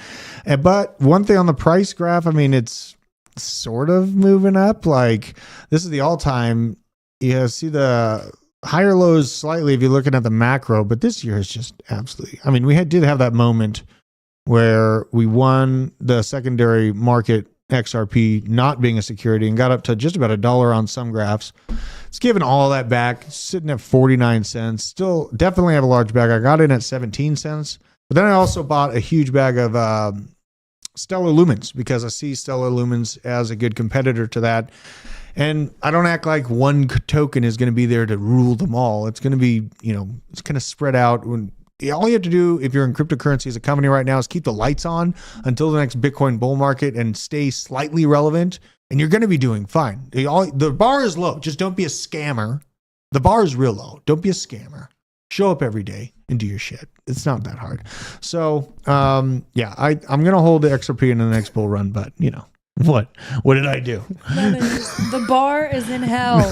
But one thing on the price graph, I mean, it's sort of moving up. Like, this is the all-time. You see the higher lows slightly if you're looking at the macro, but this year is just absolutely, I mean, we did have that moment where we won the secondary market XRP not being a security and got up to just about $1 on some graphs. It's given all that back, sitting at 49 cents. Still definitely have a large bag. I got in at 17 cents, but then I also bought a huge bag of Stellar Lumens because I see Stellar Lumens as a good competitor to that. And I don't act like one token is going to be there to rule them all. It's going to be, it's kind of spread out. All you have to do if you're in cryptocurrency as a company right now is keep the lights on until the next Bitcoin bull market and stay slightly relevant. And you're going to be doing fine. The bar is low. Just don't be a scammer. The bar is real low. Don't be a scammer. Show up every day and do your shit. It's not that hard. So, I'm going to hold the XRP in the next bull run, but What did I do? The bar is in hell.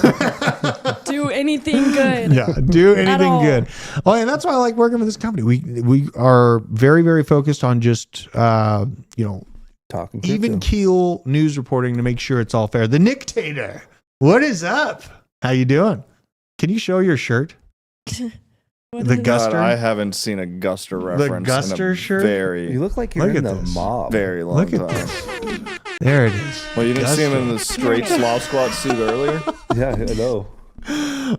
Do anything good. Yeah, do anything good. Oh, and that's why I like working with this company. We are very, very focused on just talking even keel news reporting to make sure it's all fair. The Nictator, what is up? How you doing? Can you show your shirt? The Guster. God, I haven't seen a Guster reference. The Guster in a shirt. You look like you're in the mob. Very long Look at time. this. There it is. Well, you didn't see him in the straight sloth squat suit earlier? Yeah, I know.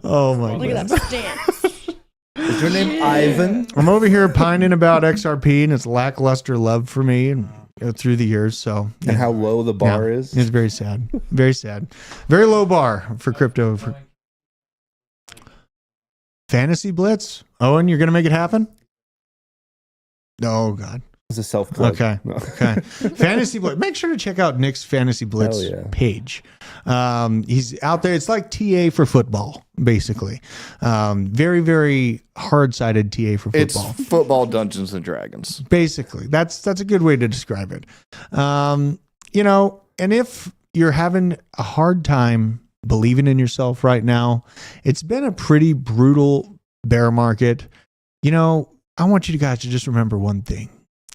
Oh my Look god. at that stance. Is your name Ivan? I'm over here pining about XRP and its lackluster love for me and through the years. So And how low the bar is? It's very sad. Very sad. Very low bar for crypto. Fantasy Blitz? Owen, you're going to make it happen? Oh, God. It's a self-plug. Okay. No. Okay. Fantasy Blitz. Make sure to check out Nick's Fantasy Blitz page. He's out there. It's like TA for football, basically. Very, very hard-sided TA for football. It's football Dungeons and Dragons. Basically. That's a good way to describe it. And if you're having a hard time believing in yourself right now, it's been a pretty brutal bear market. I want you guys to just remember one thing.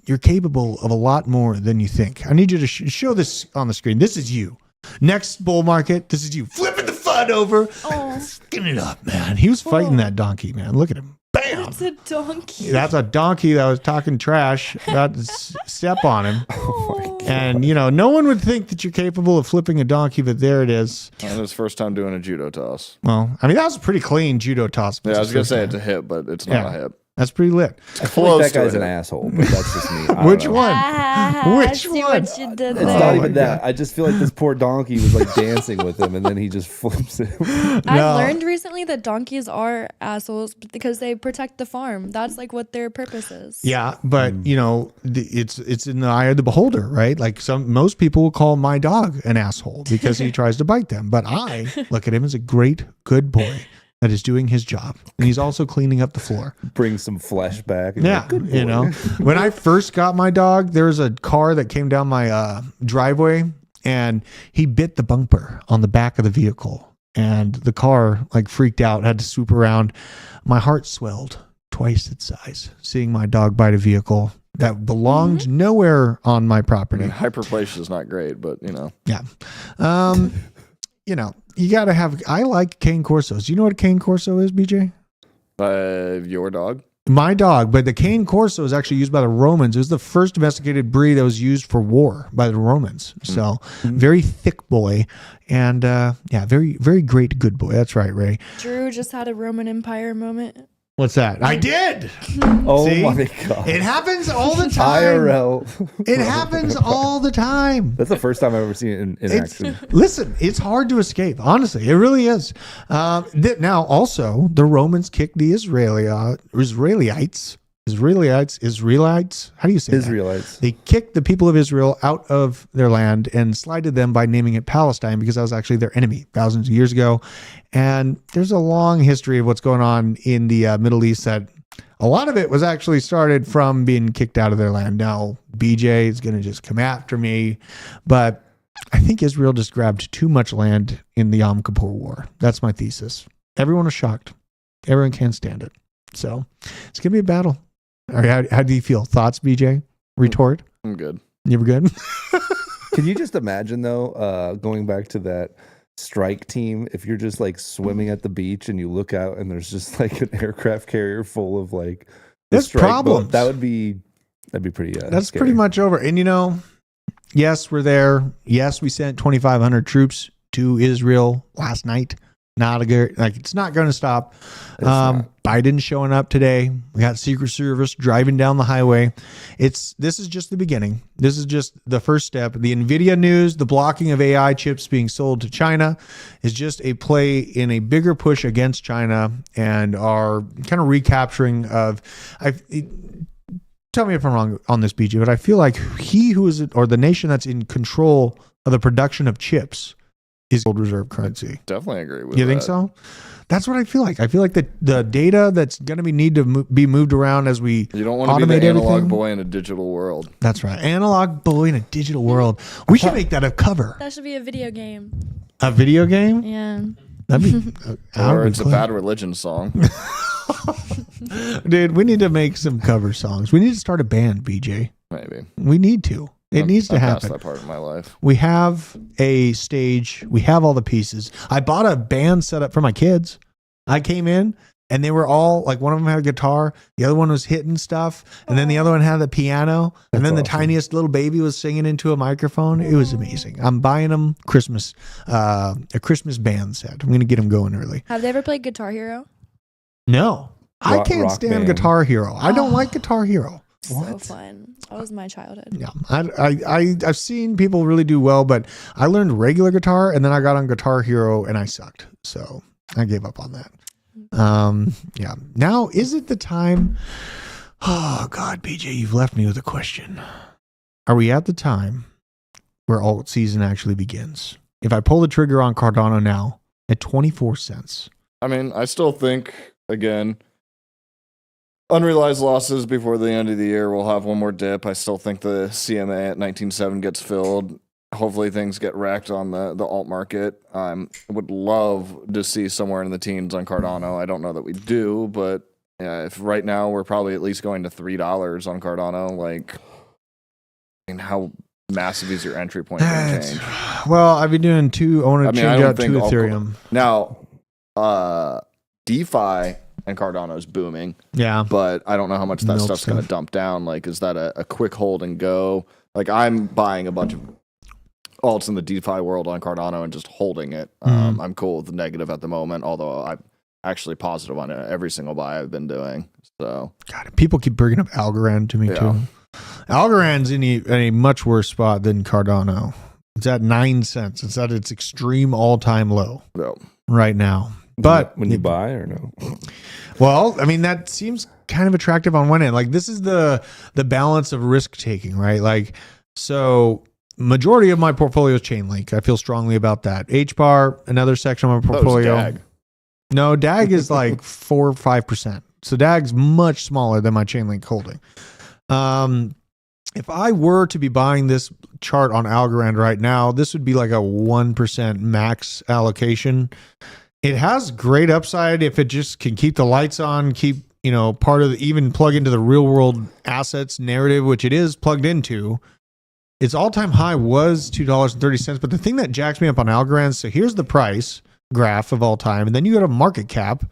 You're capable of a lot more than you think. I need you to show this on the screen. This is you. Next bull market, this is you. Flipping the FUD over. Oh. Skin it up, man. He was fighting that donkey, man. Look at him. Bam. That's a donkey. That's a donkey that was talking trash. Got step on him. Oh. And, no one would think that you're capable of flipping a donkey, but there it is. And his first time doing a judo toss. Well, I mean, that was a pretty clean judo toss. Yeah, I was going to say it's a hip, but it's not a hip. That's pretty lit. I feel like that guy's an asshole, but that's just me. I Which don't know. one? Which See one? what you did It's there. not my even that. God. I just feel like this poor donkey was like dancing with him, and then he just flips it. I've learned recently that donkeys are assholes because they protect the farm. That's like what their purpose is. Yeah, but you know, it's in the eye of the beholder, right? Like most people will call my dog an asshole because he tries to bite them, but I look at him as a great, good boy that is doing his job, and he's also cleaning up the floor. Bring some flesh back. And Yeah, like, good you boy. know, when I first got my dog, there was a car that came down my driveway, and he bit the bumper on the back of the vehicle, and the car like freaked out, had to swoop around. My heart swelled twice its size seeing my dog bite a vehicle that belonged nowhere on my I property. mean, hyperplasia is not great, but you know. Yeah. You know, you got to have, I like cane corsos. Do you know what a cane corso is, BJ? Your dog? My dog, but the cane corso is actually used by the Romans. It was the first domesticated breed that was used for war by the Romans. So very thick boy, and yeah, very, very great good boy. That's right, Ray. Drew just had a Roman Empire moment. What's that? I did. Oh See? my god! It happens all the time. IRL. It happens all the time. That's the first time I've ever seen it in It's, action. listen, it's hard to escape. Honestly, it really is. Now, also, the Romans kicked the Israelites. How do you say that? Israelites. They kicked the people of Israel out of their land and slighted them by naming it Palestine because that was actually their enemy thousands of years ago. And there's a long history of what's going on in the Middle East that a lot of it was actually started from being kicked out of their land. Now, BJ is going to just come after me, but I think Israel just grabbed too much land in the Yom Kippur War. That's my thesis. Everyone was shocked. Everyone can't stand it. So it's going to be a battle. All right, how do you feel? Thoughts, BJ? Retort? I'm good. You were good? Can you just imagine though, going back to that strike team, if you're just like swimming at the beach and you look out and there's just like an aircraft carrier full of like the There's strike boat, problems. that'd be pretty. That's scary. pretty much over. And you know, yes, we're there. Yes, we sent 2,500 troops to Israel last night. Not a good, like, it's not going to stop. Biden showing up today. We got Secret Service driving down the highway. This is just the beginning. This is just the first step. The NVIDIA news, the blocking of AI chips being sold to China is just a play in a bigger push against China and our kind of recapturing of, tell me if I'm wrong on this, BJ, but I feel like the nation that's in control of the production of chips is gold reserve currency. Definitely agree with that. You think so? That's what I feel like. I feel like the data that's going to need to be moved around as we You don't want to be automate the analog everything. boy in a digital world. That's right. Analog boy in a digital world. We should make that a cover. That should be a video game. A video game? Yeah. That'd be, Or it's a Bad Religion song. Dude, we need to make some cover songs. We need to start a band, BJ. Maybe. We need to. It needs to I'm happen. past that part of my life. We have a stage. We have all the pieces. I bought a band set up for my kids. I came in and they were all like, one of them had a guitar, the other one was hitting stuff, and then the other one had the piano, and then the tiniest little baby was singing into a microphone. It was amazing. I'm buying them a Christmas band set. I'm going to get them going early. Have they ever played Guitar Hero? No, I Rock can't stand band. Guitar Hero. I don't like Guitar Hero. So fun. That was my childhood. Yeah, I've seen people really do well, but I learned regular guitar and then I got on Guitar Hero and I sucked. So I gave up on that. Yeah. Now, is it the time? Oh God, BJ, you've left me with a question. Are we at the time where alt season actually begins? If I pull the trigger on Cardano now at 24 cents. I mean, I still think, again, unrealized losses before the end of the year. We'll have one more dip. I still think the CMA at 19.7 gets filled. Hopefully things get wrecked on the alt market. Would love to see somewhere in the teens on Cardano. I don't know that we do, but if right now we're probably at least going to $3 on Cardano, like, I mean, how massive is your entry point going to change? Well, I've been doing two. I want to change out to Ethereum. Now, DeFi and Cardano is booming. Yeah. But I don't know how much that Milk stuff's going to stuff. dump down. Like, is that a quick hold and go? Like, I'm buying a bunch of alts in the DeFi world on Cardano and just holding it. I'm cool with the negative at the moment, although actually positive on every single buy I've been doing. So God, people keep bringing up Algorand to me too. Algorand's in a much worse spot than Cardano. It's at 9 cents. It's at its extreme all-time low right now. But when you buy or no? Well, I mean, that seems kind of attractive on one end. Like, this is the balance of risk taking, right? Like, so majority of my portfolio is Chainlink. I feel strongly about that. HBAR, another section of my portfolio. DAG. No, DAG is like 4 or 5%. So DAG's much smaller than my Chainlink holding. If I were to be buying this chart on Algorand right now, this would be like a 1% max allocation. It has great upside if it just can keep the lights on, keep, part of even plug into the real world assets narrative, which it is plugged into. Its all-time high was $2.30. But the thing that jacks me up on Algorand, so here's the price graph of all time, and then you go to market cap,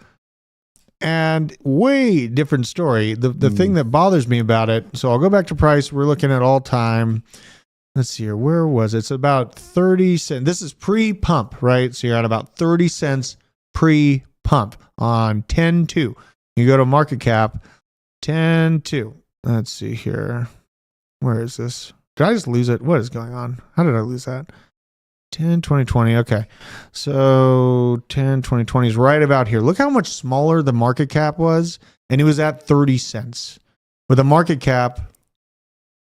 and way different story. The thing that bothers me about it, so I'll go back to price. We're looking at all time. Let's see here. Where was it? It's about 30 cents. This is pre-pump, right? So you're at about 30 cents pre-pump on 10.2. You go to market cap, 10.2. Let's see here. Where is this? Did I just lose it? What is going on? How did I lose that? 10, 20, 20. Okay. So 10, 20, 20 is right about here. Look how much smaller the market cap was. And it was at 30 cents. With a market cap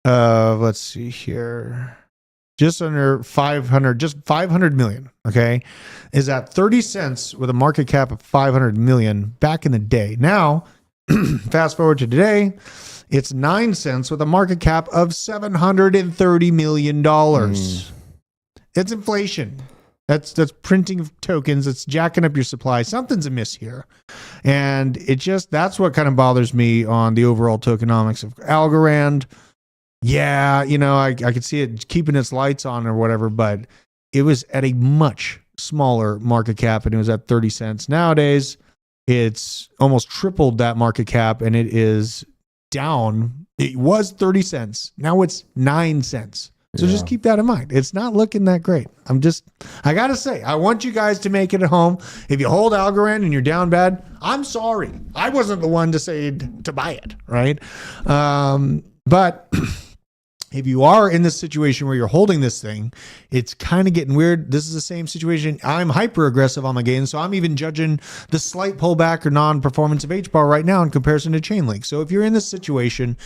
of, let's see here, just under 500, just 500 million, okay, is at 30 cents with a market cap of 500 million back in the day. Now, fast forward to today, it's 9 cents with a market cap of $730 million. It's inflation. That's printing of tokens. It's jacking up your supply. Something's amiss here. And that's what kind of bothers me on the overall tokenomics of Algorand. Yeah, I could see it keeping its lights on or whatever, but it was at a much smaller market cap and it was at 30 cents. Nowadays, it's almost tripled that market cap and it is down. It was 30 cents. Now it's 9 cents. So just keep that in mind. It's not looking that great. I got to say, I want you guys to make it at home. If you hold Algorand and you're down bad, I'm sorry. I wasn't the one to say to buy it, right? But if you are in this situation where you're holding this thing, it's kind of getting weird. This is the same situation. I'm hyper aggressive on my gains, so I'm even judging the slight pullback or non-performance of HBAR right now in comparison to Chainlink. So if you're in this situation,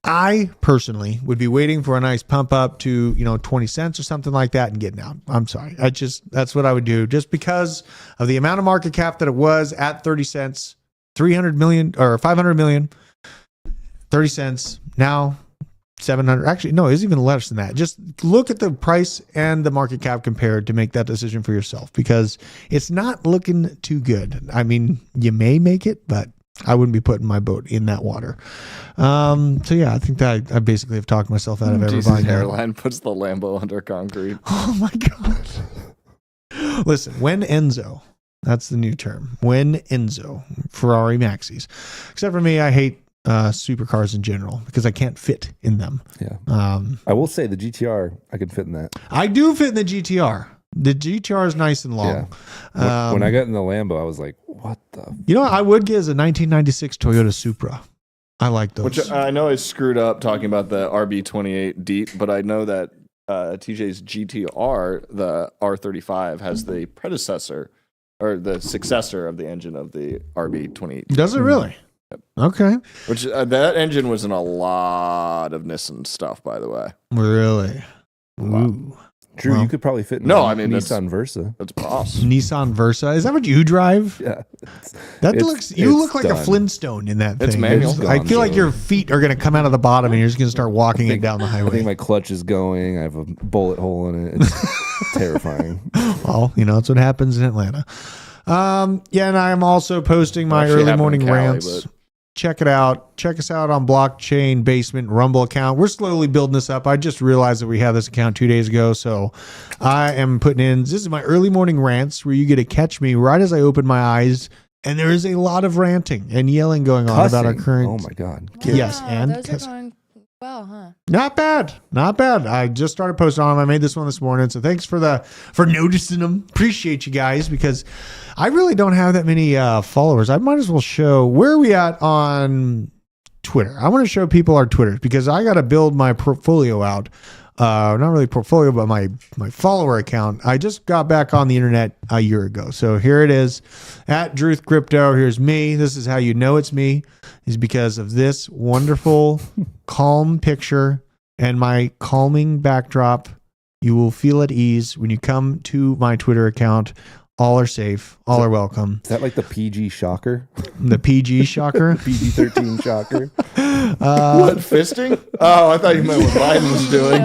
I personally would be waiting for a nice pump up to 20 cents or something like that and getting out. I'm sorry. That's what I would do just because of the amount of market cap that it was at 30 cents, 300 million or 500 million, 30 cents. Now 700. Actually, no, it's even less than that. Just look at the price and the market cap compared to make that decision for yourself because it's not looking too good. I mean, you may make it, but I wouldn't be putting my boat in that water. So yeah, I think that I basically have talked myself out of ever buying that. Hairline puts the Lambo under concrete. Oh my God. Listen, when Enzo, that's the new term. When Enzo, Ferrari Maxis. Except for me, I hate supercars in general because I can't fit in them. Yeah. I will say the GTR, I could fit in that. I do fit in the GTR. The GTR is nice and long. Yeah. When I got in the Lambo, I was like, what the? You know what I would get is a 1996 Toyota Supra. I like those. Which I know is screwed up talking about the RB28 Deep, but I know that TJ's GTR, the R35, has the predecessor or the successor of the engine of the RB28. Does it really? Yep. Okay. Which that engine was in a lot of Nissan stuff, by the way. Really? Ooh. Drew, you could probably fit in Nissan Versa. That's boss. Nissan Versa. Is that what you drive? Yeah. You look like a Flintstone in that thing. It's manual. I feel like your feet are going to come out of the bottom and you're just going to start walking it down the highway. I think my clutch is going. I have a bullet hole in it. It's terrifying. Well, that's what happens in Atlanta. Yeah, and I am also posting my early morning rants. Check it out. Check us out on Blockchain Basement Rumble account. We're slowly building this up. I just realized that we had this account 2 days ago. So I am putting in, this is my early morning rants where you get to catch me right as I open my eyes. And there is a lot of ranting and yelling going on about our current. Oh my God. Yes. Wow, And those are going Well, huh? Not bad. Not bad. I just started posting on them. I made this one this morning. So thanks for noticing them. Appreciate you guys, because I really don't have that many followers. I might as well show where are we at on Twitter. I want to show people our Twitters, because I got to build my portfolio out. Not really portfolio, but my follower account. I just got back on the internet a year ago. So here it is at Druth Crypto. Here's me. This is how you know it's me, is because of this wonderful calm picture and my calming backdrop. You will feel at ease when you come to my Twitter account. All are safe. All are welcome. Is that like the PG shocker? The PG shocker? PG-13 shocker? What, fisting? Oh, I thought you meant what Biden was doing.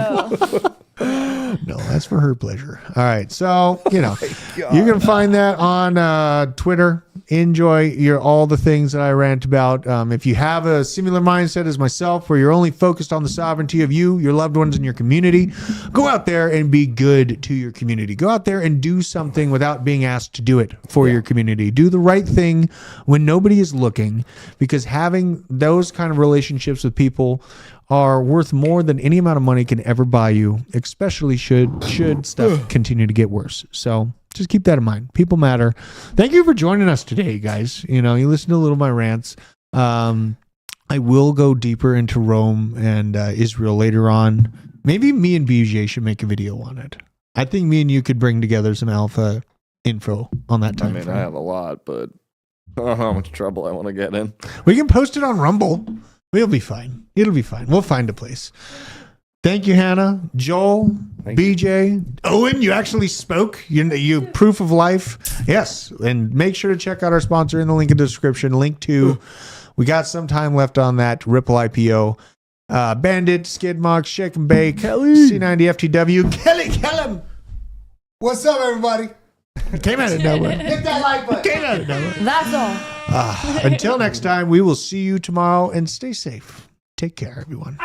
No, that's for her pleasure. All right. So, you can find that on Twitter. Enjoy all the things that I rant about. If you have a similar mindset as myself, where you're only focused on the sovereignty of you, your loved ones, and your community, go out there and be good to your community. Go out there and do something without being asked to do it for your community. Do the right thing when nobody is looking, because having those kind of relationships with people are worth more than any amount of money can ever buy you, especially should stuff continue to get worse. So just keep that in mind. People matter. Thank you for joining us today, guys. You listen to a little of my rants. I will go deeper into Rome and Israel later on. Maybe me and BJ should make a video on it. I think me and you could bring together some alpha info on that time frame. I have a lot, but I don't know how much trouble I want to get in. We can post it on Rumble. We'll be fine. It'll be fine. We'll find a place. Thank you, Hannah, Joel, BJ, Owen. You actually spoke. You proof of life. Yes. And make sure to check out our sponsor in the link in the description. Link to, we got some time left on that Ripple IPO. Bandit, Skidmark, Shake and Bake, C90 FTW, Kelly Kellum. What's up, everybody? Came out of nowhere. Hit that like button. Came out of nowhere. That's all. Until next time, we will see you tomorrow, and stay safe. Take care, everyone.